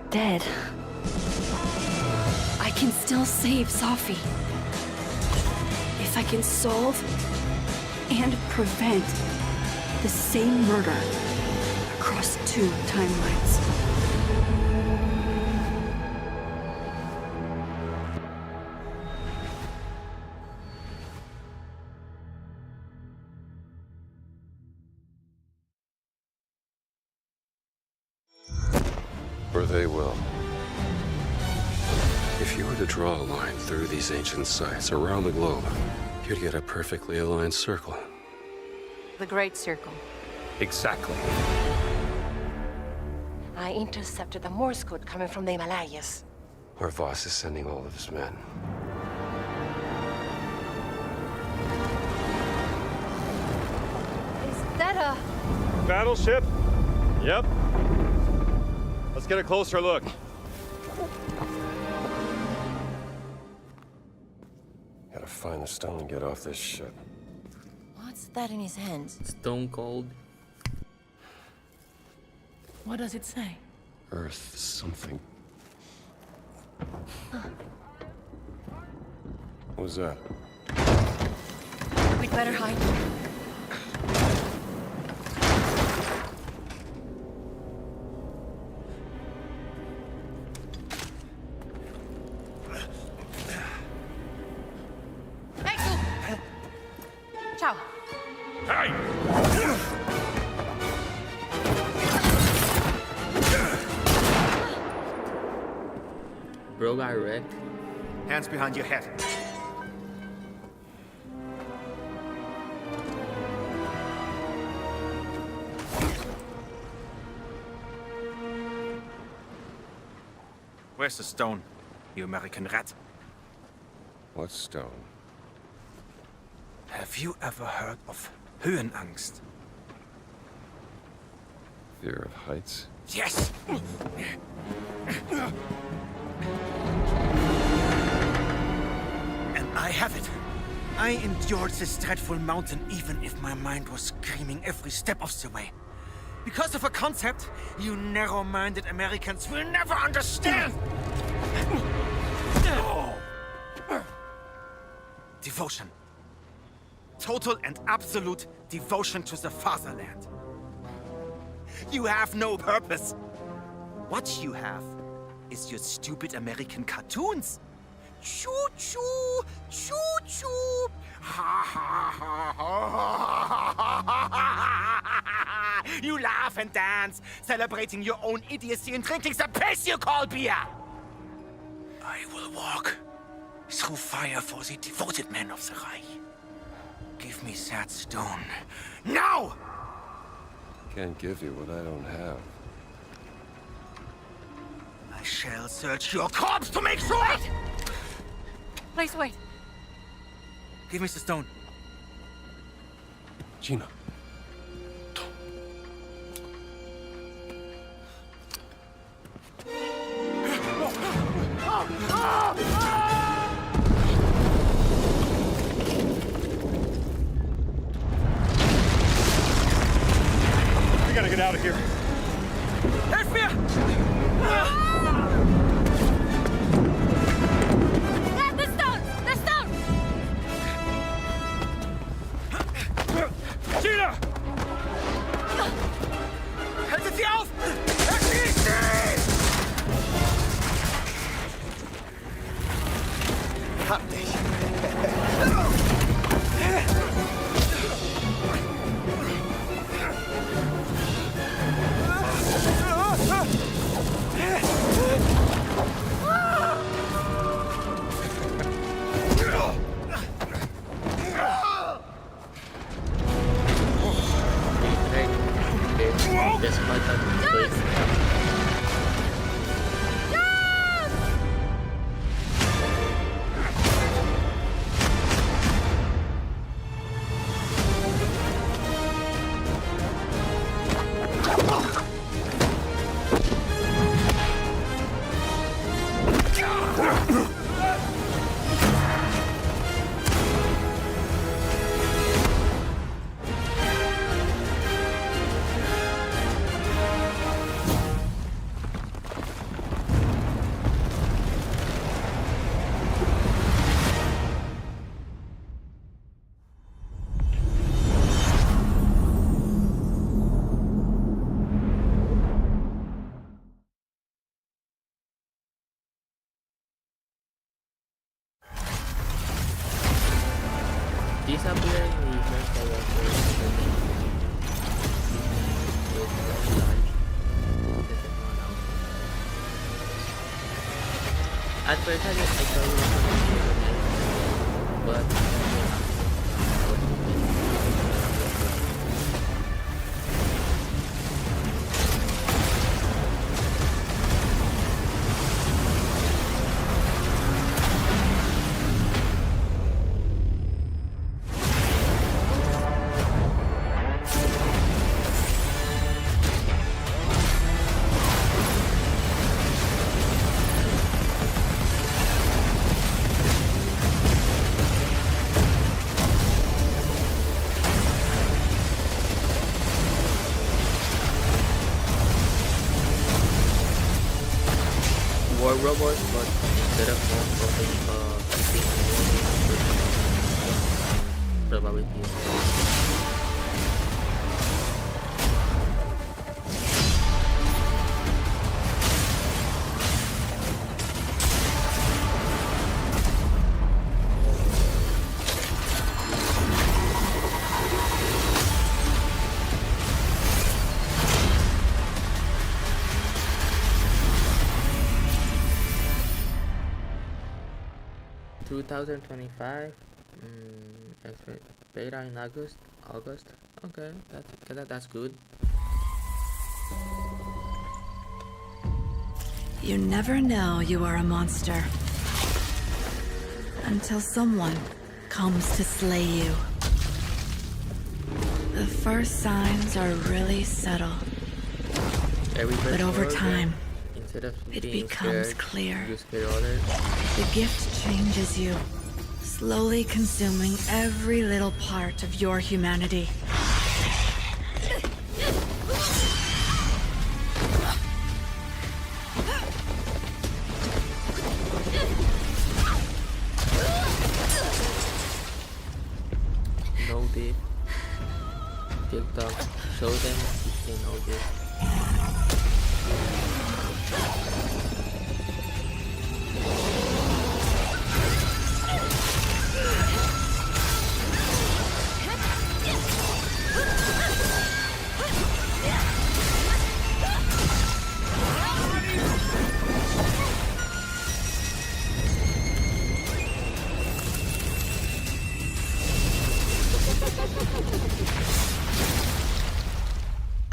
dead. I can still save Safi. If I can solve and prevent the same murder across 2 timelines. Or they will. If you were to draw a line through these ancient sites around the globe, you'd get a perfectly aligned circle. The Great Circle. Exactly. I intercepted the Morse code coming from the Himalayas. Where Voss is sending all of his men. Is that a... Battleship? Yep. Let's get a closer look. Gotta find the stone and get off this ship. What's that in his hands? Stone Cold. What does it say? Earth something. What was that? Better hide. Ciao. Bro got wrecked. Hands behind your head. Where's the stone, you American rat? What stone? Have you ever heard of Höhenangst? Fear of heights? Yes! And I have it. I endured this dreadful mountain even if my mind was screaming every step of the way. Because of a concept you narrow-minded Americans will never understand! Devotion. Total and absolute devotion to the fatherland. You have no purpose. What you have is your stupid American cartoons. Choo-choo, choo-choo. Ha ha ha ha ha. You laugh and dance, celebrating your own idiocy and drinking the piss you call beer. I will walk through fire for the devoted men of the Reich. Give me that stone. Now! Can't give you what I don't have. I shall search your corpse to make sure! Wait! Please wait. Give me the stone. Gina. We gotta get out of here. Help me! The stone! The stone! Gina! Haltet sie auf! Erschießt sie! Hab dich. Despite that place. Disappear in the first At first I thought it was but war robots, but instead of one probably with you. 2025. Beta in August. Okay, that's good. You never know you are a monster until someone comes to slay you. The first signs are really subtle, but over time, it becomes clear. The gift changes you, slowly consuming every little part of your humanity. No dip. TikTok. Show them you can know this.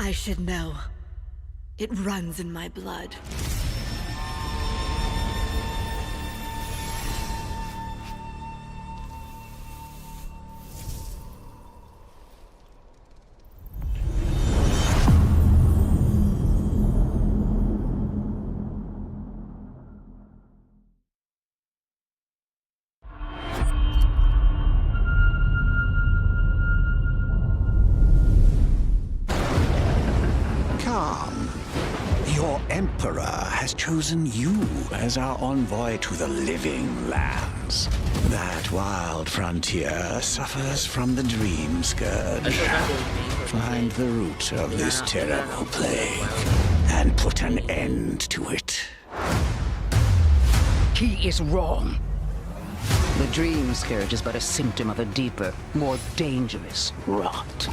I should know. It runs in my blood. Your Emperor has chosen you as our envoy to the living lands. That wild frontier suffers from the dream scourge. Find the root of this terrible plague and put an end to it. He is wrong. The dream scourge is but a symptom of a deeper, more dangerous rot.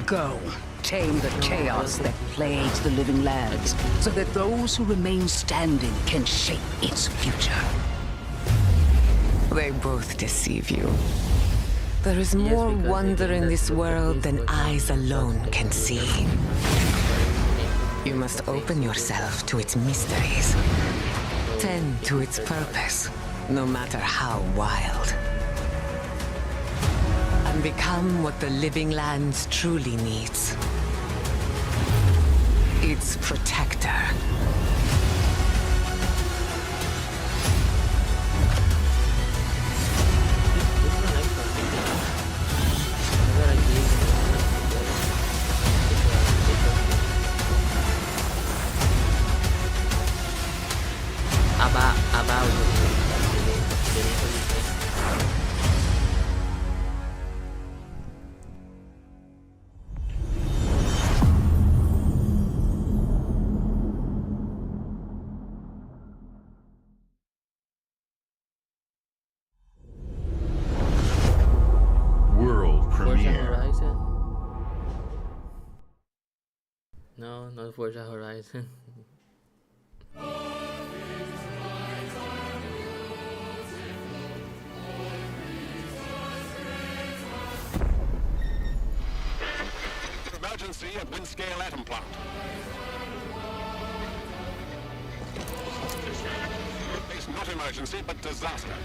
Go. Tame the chaos that plagues the living lands, so that those who remain standing can shape its future. They both deceive you. There is more wonder in this world than eyes alone can see. You must open yourself to its mysteries. Tend to its purpose, no matter how wild. And become what the living lands truly needs. Its protector. World premiere. Horizon? No, not Forza Horizon. Emergency at Windscale Atom Plant. It's not emergency, but disaster.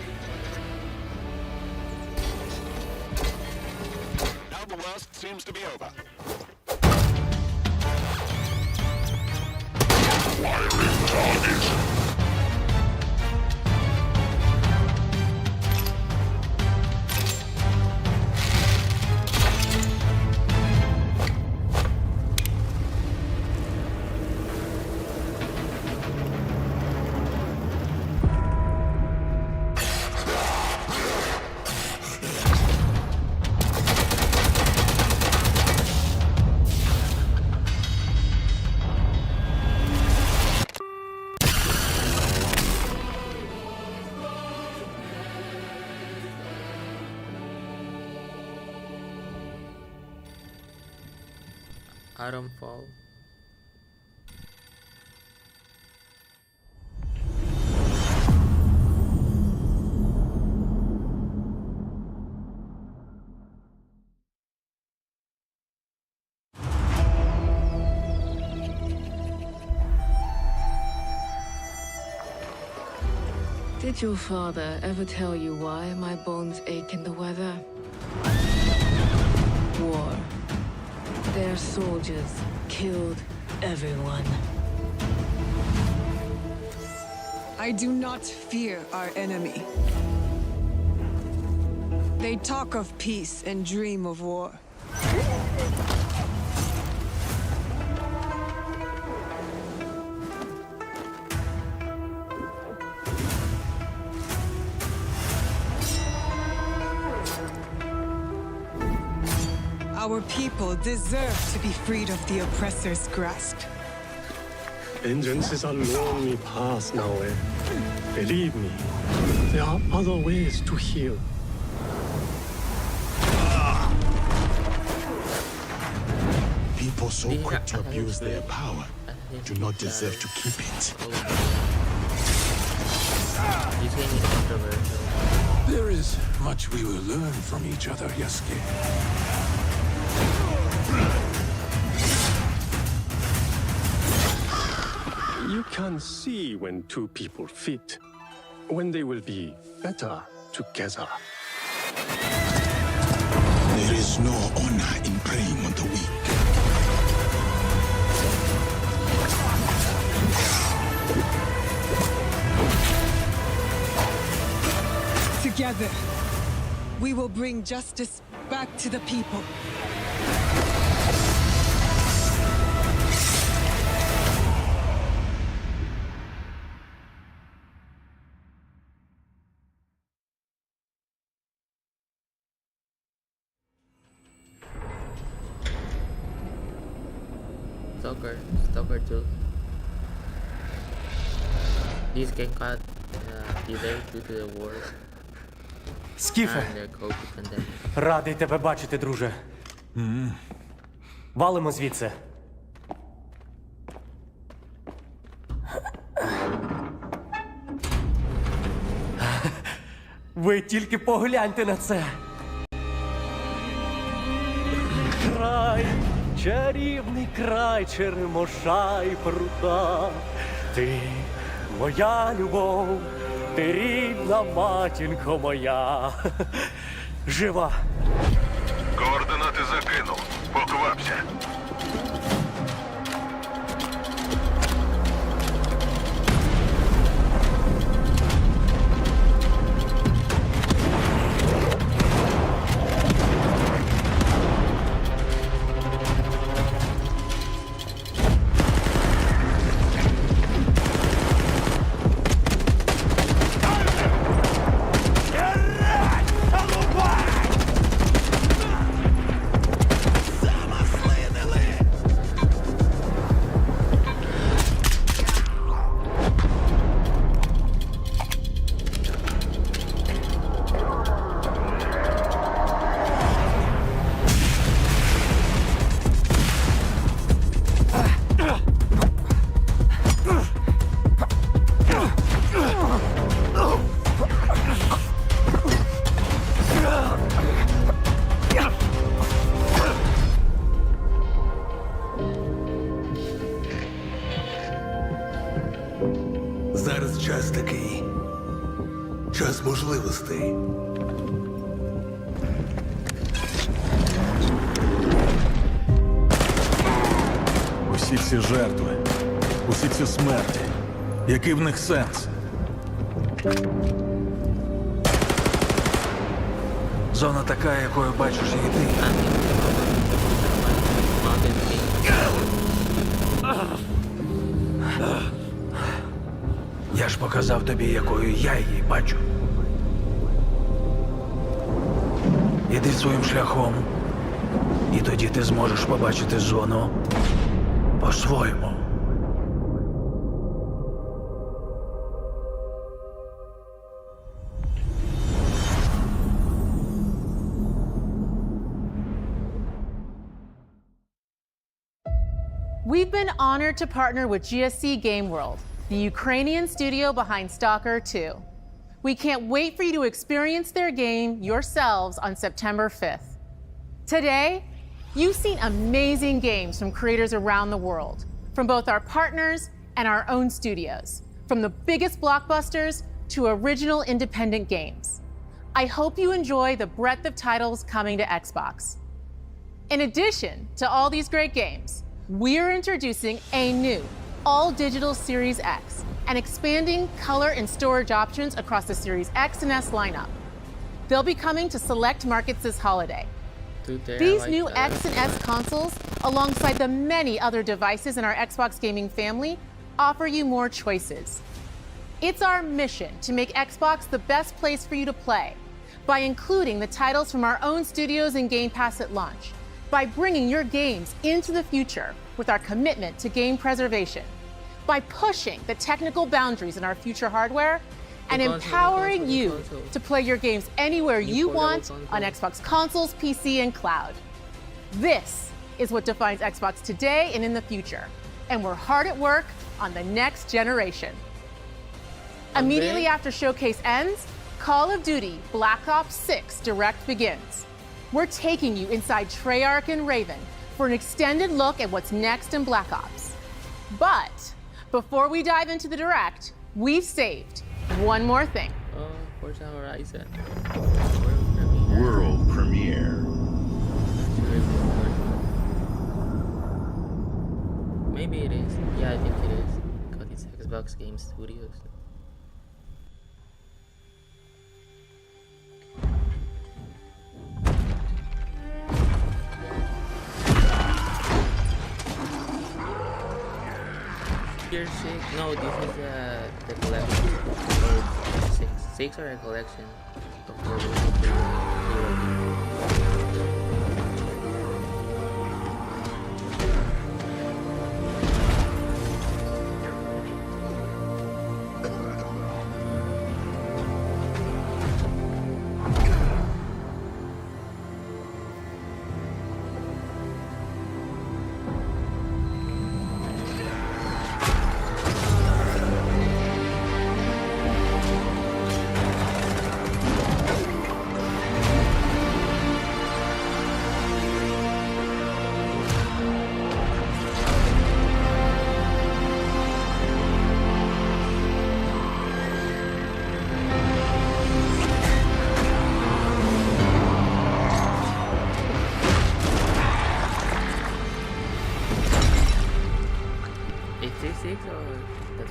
Now the worst seems to be over. Acquiring target. Autumnfall. Did your father ever tell you why my bones ache in the weather? War. Their soldiers killed everyone. I do not fear our enemy. They talk of peace and dream of war. Our people deserve to be freed of the oppressor's grasp. Vengeance is a lonely path now, eh? Believe me, there are other ways to heal. People so quick to abuse their power do not deserve to keep it. There is much we will learn from each other, Yasuke. You can see when two people fit, when they will be better together. There is no honor in preying on the weak. Together, we will bring justice back to the people. Stalker 2. These get caught delayed due to the war. Скіфе, And their co-pandemic. радий тебе бачити, друже. Валимо звідси. Ви тільки погляньте на це. Край, чарівний край черемоша і прута. Ти моя любов, ти рідна матінко моя. Жива. Координати закинув. Поквапся. Зараз час такий. Час можливостей. Усі ці жертви, усі ці смерті. Який в них сенс? Зона така, якою бачиш її ти. Я ж показав тобі, якою я її бачу. Іди своїм шляхом, і тоді ти зможеш побачити зону по-своєму. We've been honored to partner with GSC Game World, the Ukrainian studio behind Stalker 2. We can't wait for you to experience their game yourselves on September 5th. Today, you've seen amazing games from creators around the world, from both our partners and our own studios, from the biggest blockbusters to original independent games. I hope you enjoy the breadth of titles coming to Xbox. In addition to all these great games, we're introducing a new all-digital Series X and expanding color and storage options across the Series X and S lineup. They'll be coming to select markets this holiday. These new X and S consoles, alongside the many other devices in our Xbox gaming family, offer you more choices. It's our mission to make Xbox the best place for you to play by including the titles from our own studios in Game Pass at launch, by bringing your games into the future with our commitment to game preservation, by pushing the technical boundaries in our future hardware, and empowering you to play your games anywhere you want on Xbox consoles, PC, and cloud. This is what defines Xbox today and in the future, and we're hard at work on the next generation. Immediately after Showcase ends, Call of Duty Black Ops 6 Direct begins. We're taking you inside Treyarch and Raven for an extended look at what's next in Black Ops. But before we dive into the Direct, we've saved one more thing. Forza Horizon. World premiere. Maybe it is. Yeah, I think it is. Because it's Xbox Game Studios. Year 6? No, this is the collection. Oh, 6 or a collection of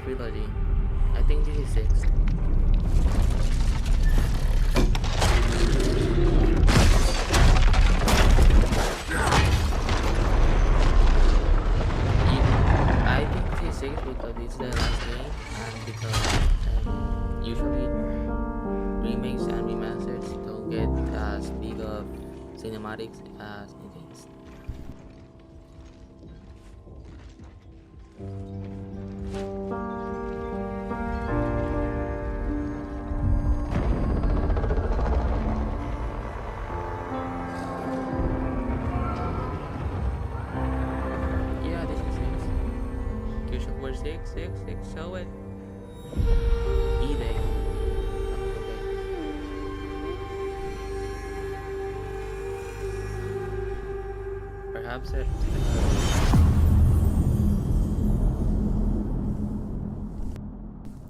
trilogy. I think this is 6. I think this is 6 because it's the last game and because usually remakes and remasters don't get as big of cinematics as new games. Six, show it. eBay. Okay. Perhaps it.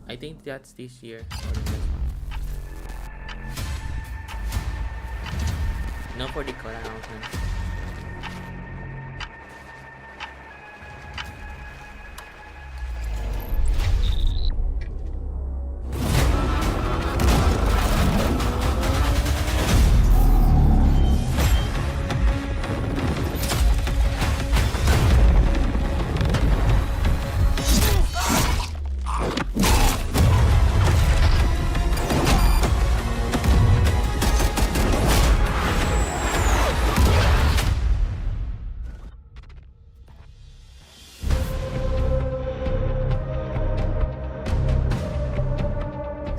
I think that's this year. Not for the code announcement.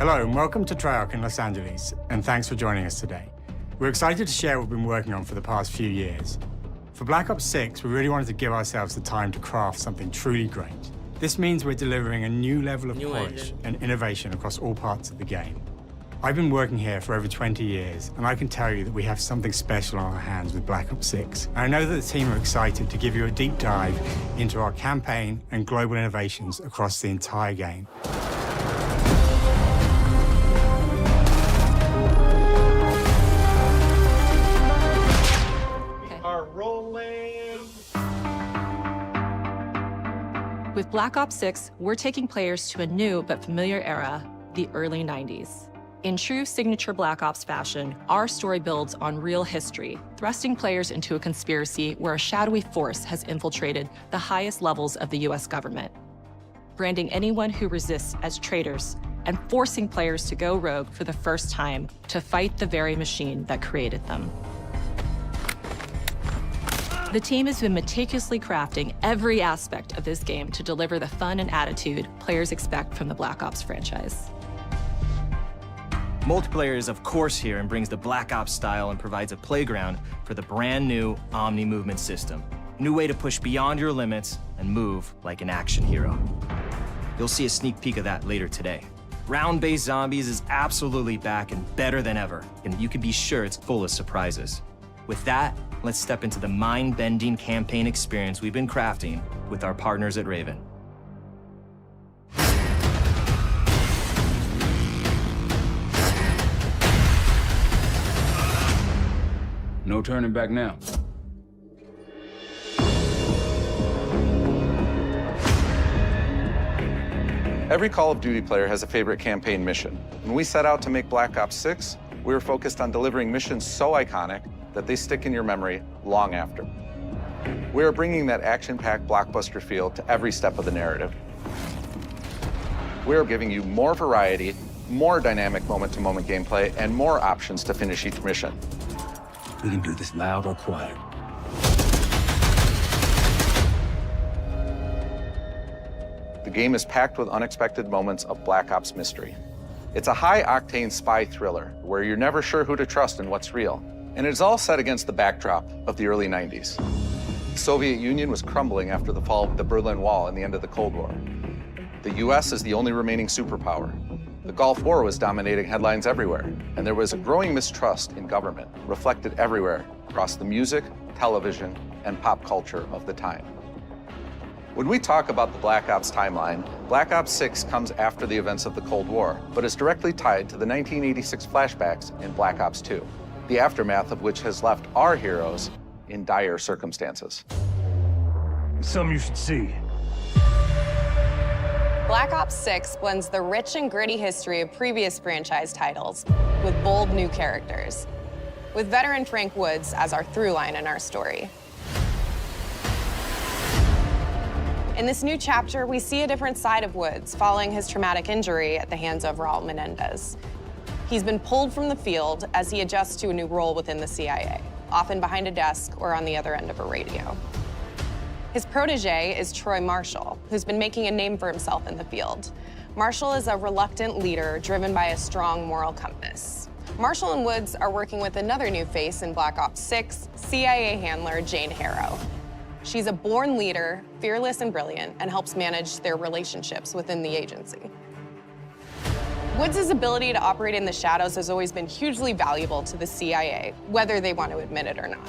Hello and welcome to Treyarch in Los Angeles, and thanks for joining us today. We're excited to share what we've been working on for the past few years. For Black Ops 6, we really wanted to give ourselves the time to craft something truly great. This means we're delivering a new level of polish and innovation across all parts of the game. I've been working here for over 20 years, and I can tell you that we have something special on our hands with Black Ops 6. And I know that the team are excited to give you a deep dive into our campaign and global innovations across the entire game. With Black Ops 6, we're taking players to a new but familiar era, the early 90s. In true signature Black Ops fashion, our story builds on real history, thrusting players into a conspiracy where a shadowy force has infiltrated the highest levels of the US government, branding anyone who resists as traitors and forcing players to go rogue for the first time to fight the very machine that created them. The team has been meticulously crafting every aspect of this game to deliver the fun and attitude players expect from the Black Ops franchise. Multiplayer is of course here and brings the Black Ops style and provides a playground for the brand new Omni movement system. A new way to push beyond your limits and move like an action hero. You'll see a sneak peek of that later today. Round-based zombies is absolutely back and better than ever, and you can be sure it's full of surprises. With that, let's step into the mind-bending campaign experience we've been crafting with our partners at Raven. No turning back now. Every Call of Duty player has a favorite campaign mission. When we set out to make Black Ops 6, we were focused on delivering missions so iconic that they stick in your memory long after. We are bringing that action-packed blockbuster feel to every step of the narrative. We are giving you more variety, more dynamic moment-to-moment gameplay, and more options to finish each mission. We can do this loud or quiet. The game is packed with unexpected moments of Black Ops mystery. It's a high-octane spy thriller where you're never sure who to trust and what's real. And it's all set against the backdrop of the early 90s. The Soviet Union was crumbling after the fall of the Berlin Wall and the end of the Cold War. The US is the only remaining superpower. The Gulf War was dominating headlines everywhere, and there was a growing mistrust in government, reflected everywhere across the music, television, and pop culture of the time. When we talk about the Black Ops timeline, Black Ops 6 comes after the events of the Cold War, but is directly tied to the 1986 flashbacks in Black Ops 2, the aftermath of which has left our heroes in dire circumstances. Something you should see. Black Ops 6 blends the rich and gritty history of previous franchise titles with bold new characters, with veteran Frank Woods as our through line in our story. In this new chapter, we see a different side of Woods following his traumatic injury at the hands of Raul Menendez. He's been pulled from the field as he adjusts to a new role within the CIA, often behind a desk or on the other end of a radio. His protege is Troy Marshall, who's been making a name for himself in the field. Marshall is a reluctant leader driven by a strong moral compass. Marshall and Woods are working with another new face in Black Ops 6, CIA handler Jane Harrow. She's a born leader, fearless and brilliant, and helps manage their relationships within the agency. Woods' ability to operate in the shadows has always been hugely valuable to the CIA, whether they want to admit it or not.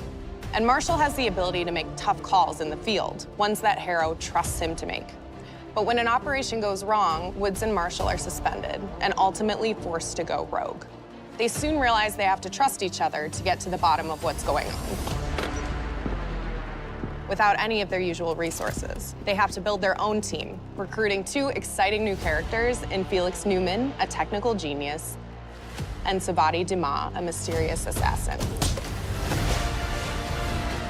And Marshall has the ability to make tough calls in the field, ones that Harrow trusts him to make. But when an operation goes wrong, Woods and Marshall are suspended and ultimately forced to go rogue. They soon realize they have to trust each other to get to the bottom of what's going on. Without any of their usual resources, they have to build their own team, recruiting two exciting new characters in Felix Newman, a technical genius, and Savati Dumas, a mysterious assassin.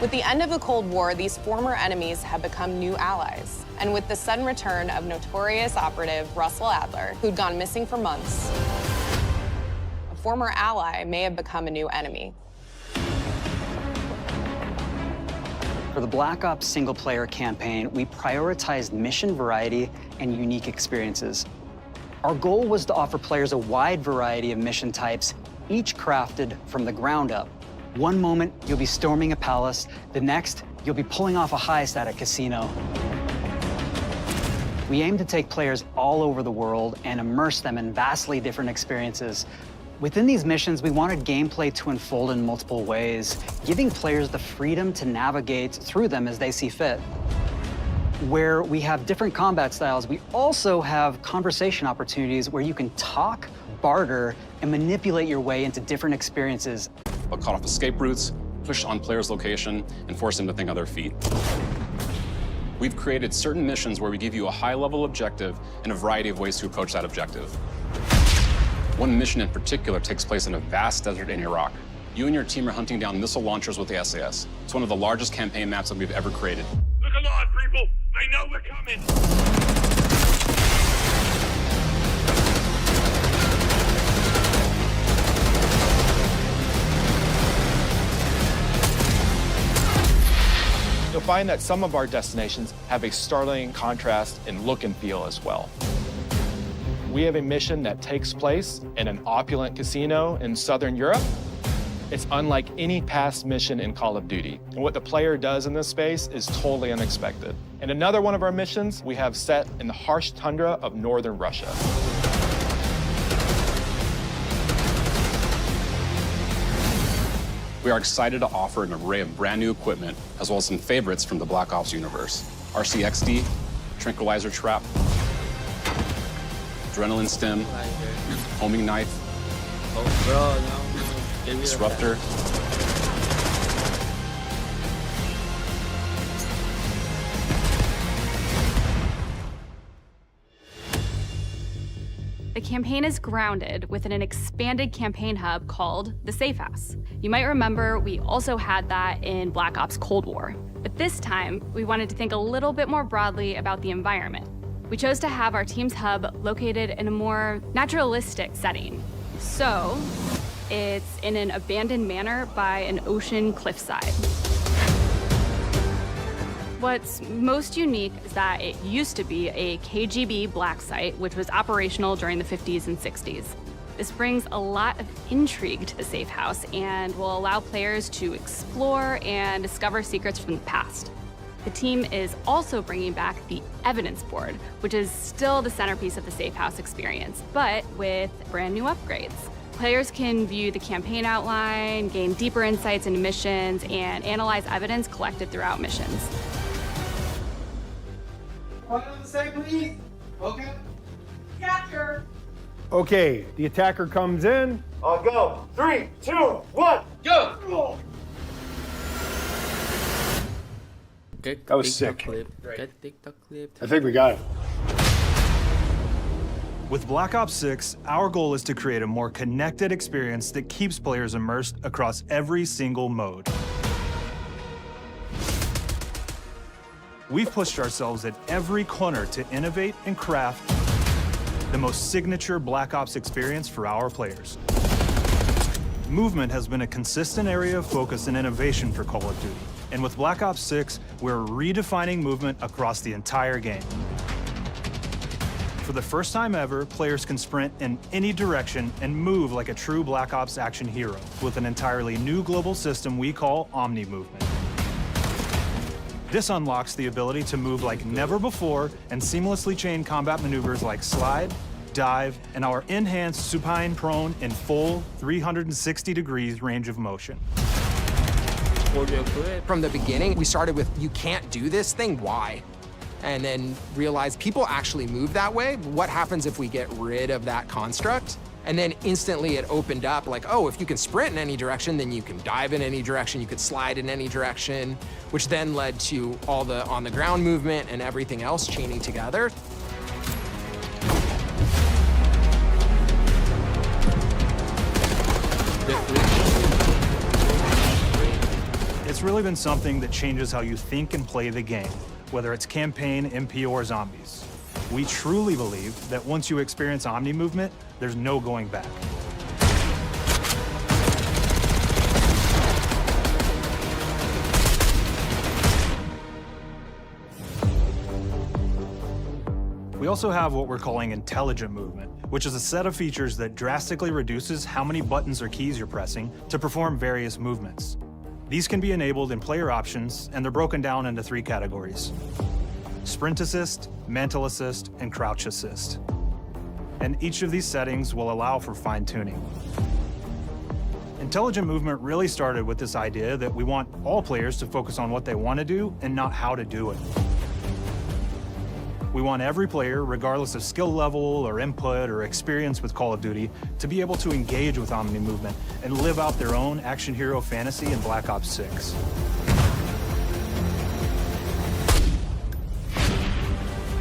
With the end of the Cold War, these former enemies have become new allies. And with the sudden return of notorious operative Russell Adler, who'd gone missing for months, a former ally may have become a new enemy. For the Black Ops single-player campaign, we prioritized mission variety and unique experiences. Our goal was to offer players a wide variety of mission types, each crafted from the ground up. One moment, you'll be storming a palace. The next, You'll be pulling off a heist at a casino. We aim to take players all over the world and immerse them in vastly different experiences. Within these missions, we wanted gameplay to unfold in multiple ways, giving players the freedom to navigate through them as they see fit. Where we have different combat styles, we also have conversation opportunities where you can talk, barter, and manipulate your way into different experiences. Cut off escape routes, push on players' location, and force them to think on their feet. We've created certain missions where we give you a high-level objective and a variety of ways to approach that objective. One mission in particular takes place in a vast desert in Iraq. You and your team are hunting down missile launchers with the SAS. It's one of the largest campaign maps that we've ever created. Look alive, people! They know we're coming! You'll find that some of our destinations have a startling contrast in look and feel as well. We have a mission that takes place in an opulent casino in Southern Europe. It's unlike any past mission in Call of Duty. And what the player does in this space is totally unexpected. And another one of our missions we have set in the harsh tundra of northern Russia. We are excited to offer an array of brand new equipment, as well as some favorites from the Black Ops universe. RCXD, Tranquilizer Trap, Adrenaline Stem, Homing Knife, Disruptor. The campaign is grounded within an expanded campaign hub called the Safe House. You might remember we also had that in Black Ops Cold War. But this time, we wanted to think a little bit more broadly about the environment. We chose to have our team's hub located in a more naturalistic setting. So, it's in an abandoned manor by an ocean cliffside. What's most unique is that it used to be a KGB black site, which was operational during the 50s and 60s. This brings a lot of intrigue to the Safe House and will allow players to explore and discover secrets from the past. The team is also bringing back the evidence board, which is still the centerpiece of the Safe House experience, but with brand new upgrades. Players can view the campaign outline, gain deeper insights into missions, and analyze evidence collected throughout missions. What does it say, please? Okay. Capture. Okay, the attacker comes in. I'll go. 3, 2, 1, go! That was sick. Get TikTok clip. I think we got it. With Black Ops 6, our goal is to create a more connected experience that keeps players immersed across every single mode. We've pushed ourselves at every corner to innovate and craft the most signature Black Ops experience for our players. Movement has been a consistent area of focus and innovation for Call of Duty. And with Black Ops 6, we're redefining movement across the entire game. For the first time ever, players can sprint in any direction and move like a true Black Ops action hero with an entirely new global system we call Omni Movement. This unlocks the ability to move like never before and seamlessly chain combat maneuvers like slide, dive, and our enhanced supine prone in full 360 degrees range of motion. From the beginning, we started with, you can't do this thing, why? And then realized people actually move that way. What happens if we get rid of that construct? And then instantly it opened up like, oh, if you can sprint in any direction, then you can dive in any direction, you could slide in any direction, which then led to all the on-the-ground movement and everything else chaining together. It's really been something that changes how you think and play the game, whether it's campaign, MP, or zombies. We truly believe that once you experience Omni Movement, there's no going back. We also have what we're calling Intelligent Movement, which is a set of features that drastically reduces how many buttons or keys you're pressing to perform various movements. These can be enabled in player options, and they're broken down into 3 categories: sprint assist, mantle assist, and crouch assist. And each of these settings will allow for fine-tuning. Intelligent movement really started with this idea that we want all players to focus on what they want to do and not how to do it. We want every player, regardless of skill level or input or experience with Call of Duty, to be able to engage with Omni movement and live out their own action hero fantasy in Black Ops 6.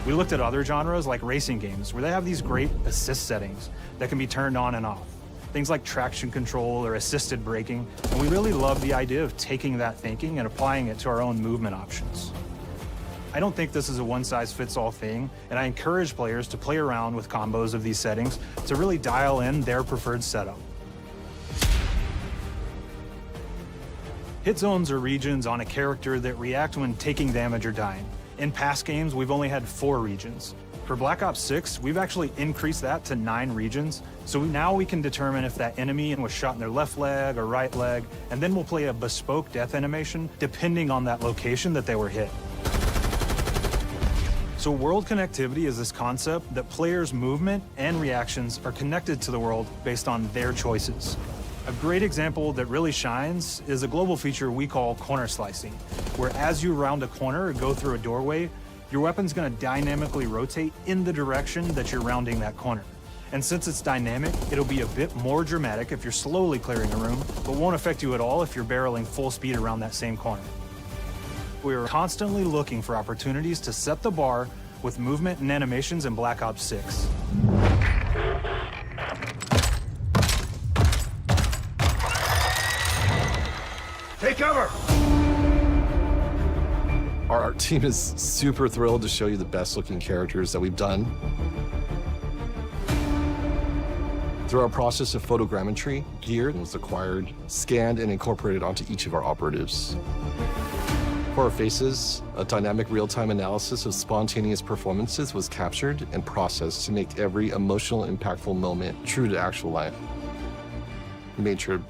We looked at other genres like racing games, where they have these great assist settings that can be turned on and off. Things like traction control or assisted braking, and we really love the idea of taking that thinking and applying it to our own movement options. I don't think this is a one-size-fits-all thing, and I encourage players to play around with combos of these settings to really dial in their preferred setup. Hit zones are regions on a character that react when taking damage or dying. In past games, we've only had 4 regions. For Black Ops 6, we've actually increased that to 9 regions, so now we can determine if that enemy was shot in their left leg or right leg, and then we'll play a bespoke death animation depending on that location that they were hit. So world connectivity is this concept that players' movement and reactions are connected to the world based on their choices. A great example that really shines is a global feature we call corner slicing, where as you round a corner or go through a doorway, your weapon's gonna dynamically rotate in the direction that you're rounding that corner. And since it's dynamic, it'll be a bit more dramatic if you're slowly clearing a room, but won't affect you at all if you're barreling full speed around that same corner. We're constantly looking for opportunities to set the bar with movement and animations in Black Ops 6. Take cover! Our art team is super thrilled to show you the best looking characters that we've done. Through our process of photogrammetry, gear was acquired, scanned, and incorporated onto each of our operatives. For our faces, a dynamic real-time analysis of spontaneous performances was captured and processed to make every emotional, impactful moment true to actual life. We made sure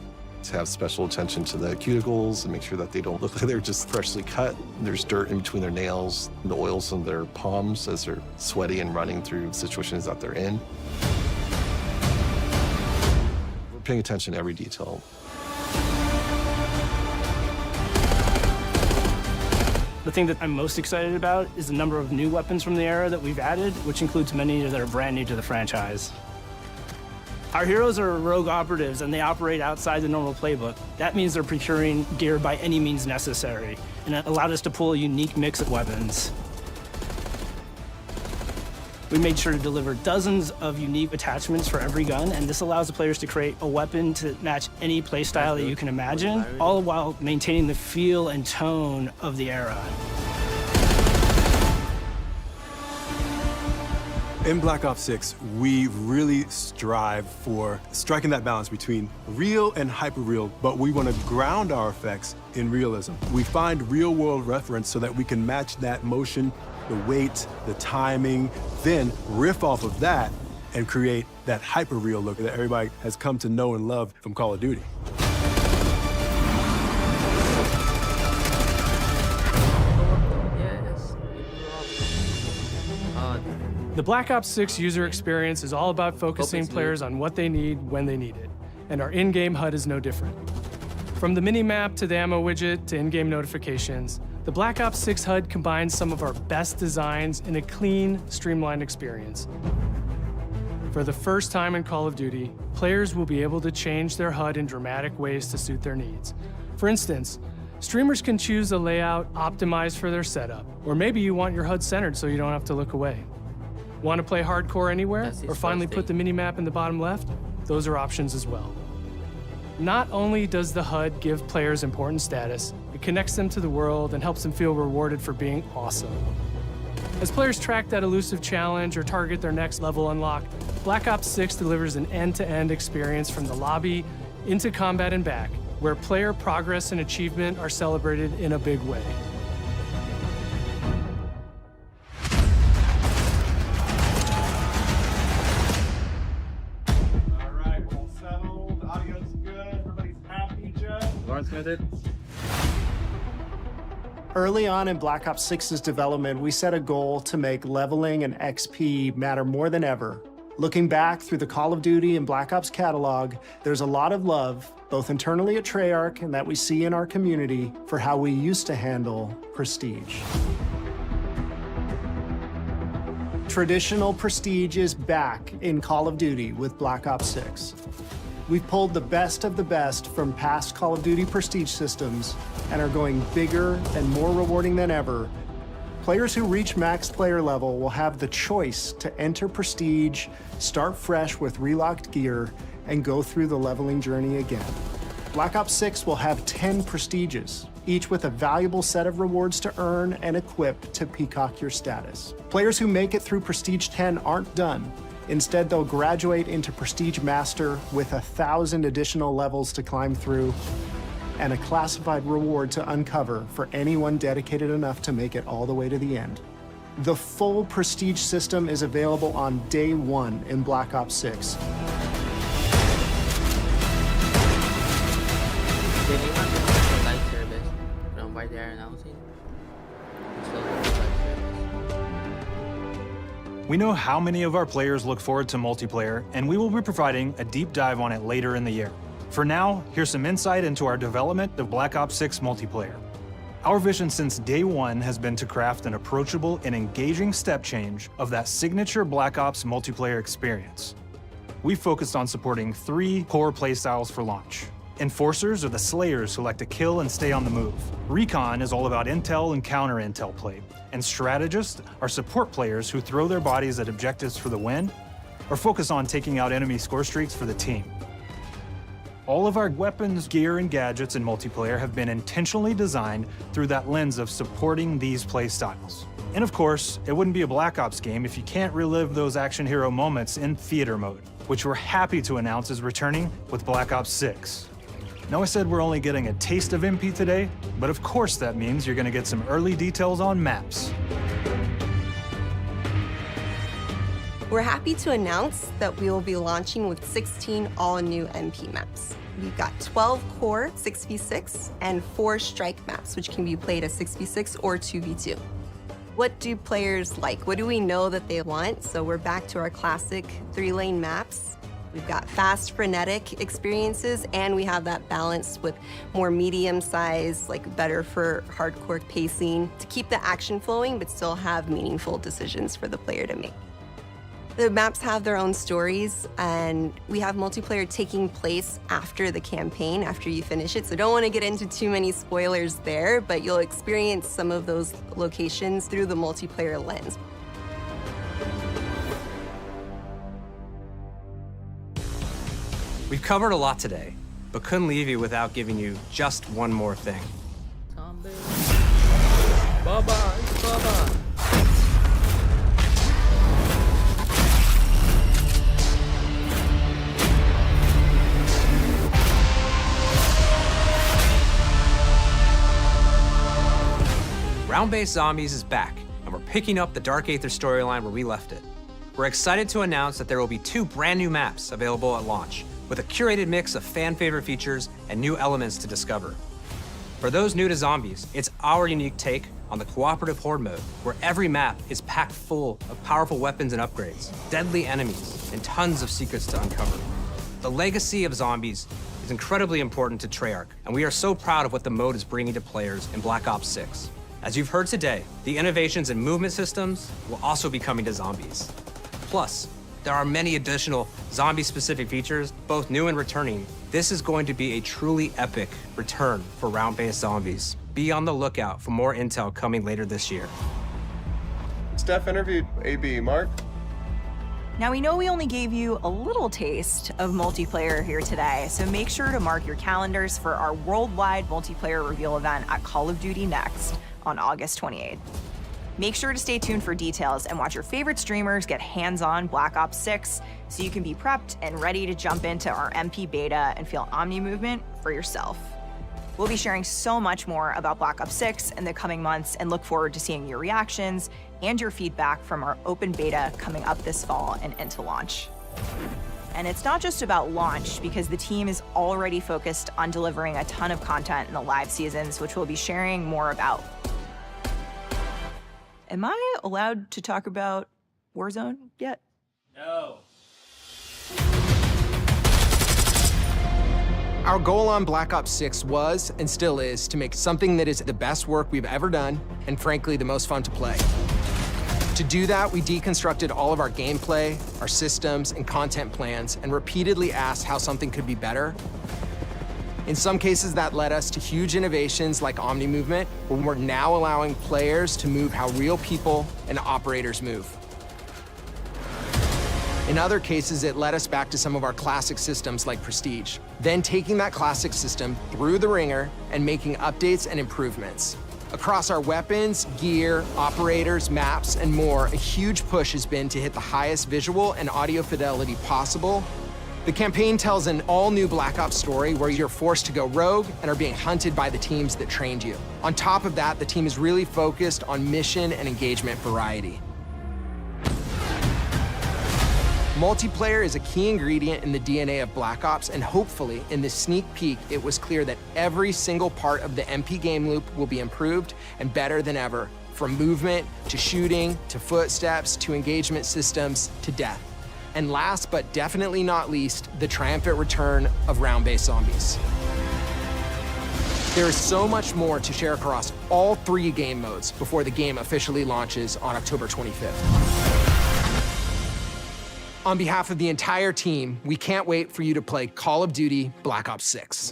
to have special attention to the cuticles and make sure that they don't look like they're just freshly cut. There's dirt in between their nails, the oils on their palms as they're sweaty and running through situations that they're in. We're paying attention to every detail. The thing that I'm most excited about is the number of new weapons from the era that we've added, which includes many that are brand new to the franchise. Our heroes are rogue operatives, and they operate outside the normal playbook. That means they're procuring gear by any means necessary, and it allowed us to pull a unique mix of weapons. We made sure to deliver dozens of unique attachments for every gun, and this allows the players to create a weapon to match any playstyle that you can imagine, all while maintaining the feel and tone of the era. In Black Ops 6, we really strive for striking that balance between real and hyper-real, but we want to ground our effects in realism. We find real-world reference so that we can match that motion, the weight, the timing, then riff off of that and create that hyper-real look that everybody has come to know and love from Call of Duty. The Black Ops 6 user experience is all about focusing players on what they need when they need it, and our in-game HUD is no different. From the mini-map to the ammo widget to in-game notifications, the Black Ops 6 HUD combines some of our best designs in a clean, streamlined experience. For the first time in Call of Duty, players will be able to change their HUD in dramatic ways to suit their needs. For instance, streamers can choose a layout optimized for their setup, or maybe you want your HUD centered so you don't have to look away. Want to play hardcore anywhere, or finally put the mini-map in the bottom left? Those are options as well. Not only does the HUD give players important status, it connects them to the world and helps them feel rewarded for being awesome. As players track that elusive challenge or target their next level unlock, Black Ops 6 delivers an end-to-end experience from the lobby into combat and back, where player progress and achievement are celebrated in a big way. Lawrence Smith. Early on in Black Ops 6's development, we set a goal to make leveling and XP matter more than ever. Looking back through the Call of Duty and Black Ops catalog, there's a lot of love, both internally at Treyarch and that we see in our community, for how we used to handle Prestige. Traditional Prestige is back in Call of Duty with Black Ops 6. We've pulled the best of the best from past Call of Duty Prestige systems and are going bigger and more rewarding than ever. Players who reach max player level will have the choice to enter Prestige, start fresh with relocked gear, and go through the leveling journey again. Black Ops 6 will have 10 Prestiges, each with a valuable set of rewards to earn and equip to peacock your status. Players who make it through Prestige 10 aren't done. Instead, they'll graduate into Prestige Master with 1,000 additional levels to climb through and a classified reward to uncover for anyone dedicated enough to make it all the way to the end. The full Prestige system is available on day one in Black Ops 6. Did you have the live service from why they're announcing? We know how many of our players look forward to multiplayer, and we will be providing a deep dive on it later in the year. For now, here's some insight into our development of Black Ops 6 multiplayer. Our vision since day one has been to craft an approachable and engaging step change of that signature Black Ops multiplayer experience. We focused on supporting 3 core playstyles for launch. Enforcers are the slayers who like to kill and stay on the move. Recon is all about intel and counter-intel play. And strategists are support players who throw their bodies at objectives for the win or focus on taking out enemy score streaks for the team. All of our weapons, gear, and gadgets in multiplayer have been intentionally designed through that lens of supporting these play styles. And of course, it wouldn't be a Black Ops game if you can't relive those action hero moments in theater mode, which we're happy to announce is returning with Black Ops 6. Now, I said we're only getting a taste of MP today, but of course that means you're gonna get some early details on maps. We're happy to announce that we will be launching with 16 all-new MP maps. We've got 12 core 6v6 and 4 strike maps, which can be played as 6v6 or 2v2. What do players like? What do we know that they want? So we're back to our classic 3-lane maps. We've got fast, frenetic experiences, and we have that balance with more medium size, like better for hardcore pacing, to keep the action flowing, but still have meaningful decisions for the player to make. The maps have their own stories, and we have multiplayer taking place after the campaign, after you finish it. So don't want to get into too many spoilers there, but you'll experience some of those locations through the multiplayer lens. We've covered a lot today, but couldn't leave you without giving you just one more thing. Bye-bye. Round-Based Zombies is back, and we're picking up the Dark Aether storyline where we left it. We're excited to announce that there will be 2 brand new maps available at launch, with a curated mix of fan-favorite features and new elements to discover. For those new to Zombies, it's our unique take on the cooperative horde mode, where every map is packed full of powerful weapons and upgrades, deadly enemies, and tons of secrets to uncover. The legacy of Zombies is incredibly important to Treyarch, and we are so proud of what the mode is bringing to players in Black Ops 6. As you've heard today, the innovations in movement systems will also be coming to Zombies. Plus, there are many additional zombie-specific features, both new and returning. This is going to be a truly epic return for Round-Based Zombies. Be on the lookout for more intel coming later this year. Steph interviewed AB. Mark? Now, we know we only gave you a little taste of multiplayer here today, so make sure to mark your calendars for our worldwide multiplayer reveal event at Call of Duty Next on August 28th. Make sure to stay tuned for details and watch your favorite streamers get hands-on Black Ops 6 so you can be prepped and ready to jump into our MP beta and feel Omni movement for yourself. We'll be sharing so much more about Black Ops 6 in the coming months and look forward to seeing your reactions and your feedback from our open beta coming up this fall and into launch. And it's not just about launch, because the team is already focused on delivering a ton of content in the live seasons, which we'll be sharing more about. Am I allowed to talk about Warzone yet? No. Our goal on Black Ops 6 was, and still is, to make something that is the best work we've ever done, and frankly, the most fun to play. To do that, we deconstructed all of our gameplay, our systems, and content plans, and repeatedly asked how something could be better. In some cases, that led us to huge innovations like Omni Movement, where we're now allowing players to move how real people and operators move. In other cases, it led us back to some of our classic systems like Prestige, then taking that classic system through the ringer and making updates and improvements. Across our weapons, gear, operators, maps, and more, a huge push has been to hit the highest visual and audio fidelity possible. The campaign tells an all-new Black Ops story where you're forced to go rogue and are being hunted by the teams that trained you. On top of that, the team is really focused on mission and engagement variety. Multiplayer is a key ingredient in the DNA of Black Ops, and hopefully, in this sneak peek, it was clear that every single part of the MP game loop will be improved and better than ever, from movement, to shooting, to footsteps, to engagement systems, to death. And last but definitely not least, the triumphant return of round-based zombies. There is so much more to share across all 3 game modes before the game officially launches on October 25th. On behalf of the entire team, we can't wait for you to play Call of Duty Black Ops 6.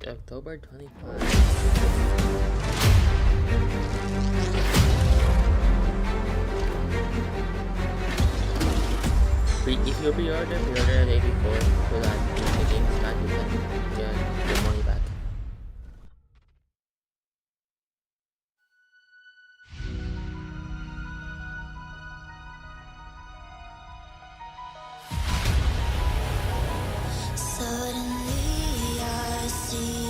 October 21st. If you pre-order the day before, so that if the game starts, you can get your money back. Suddenly I see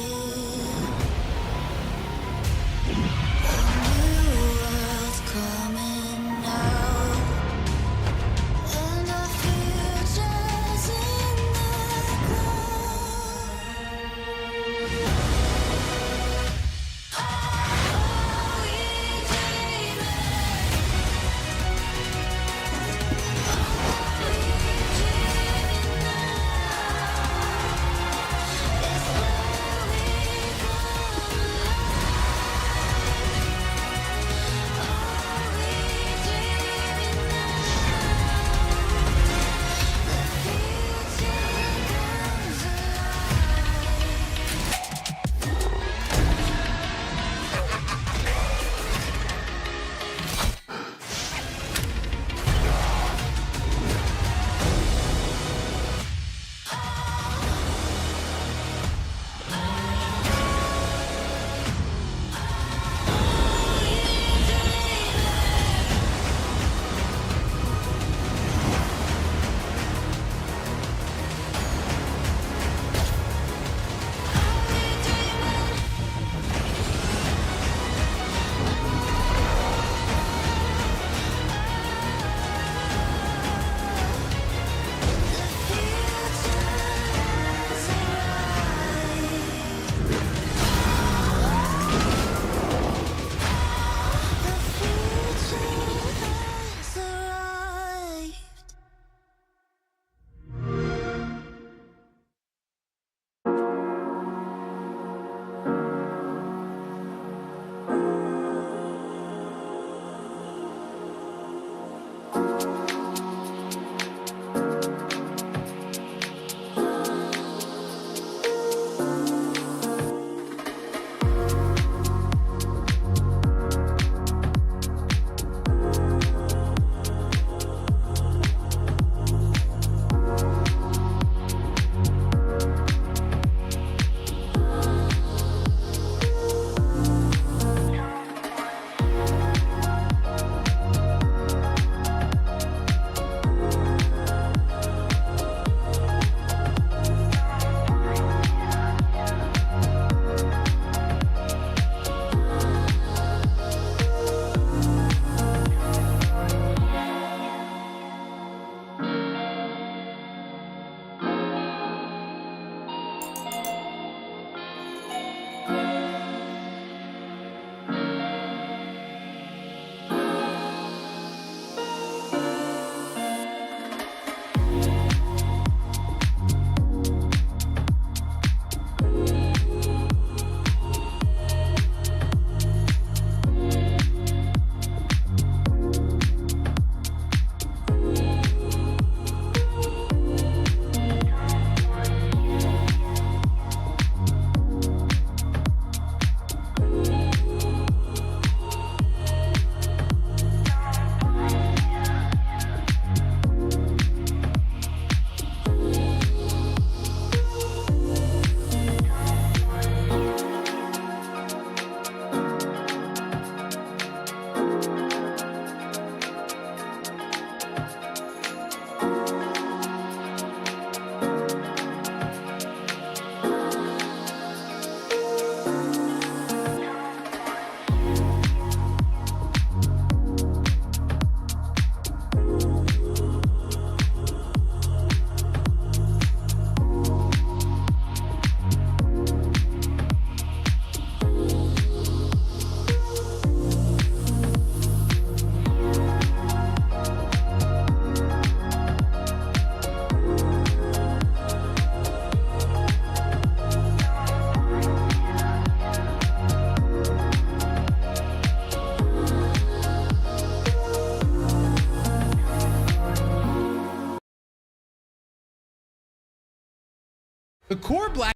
The core Black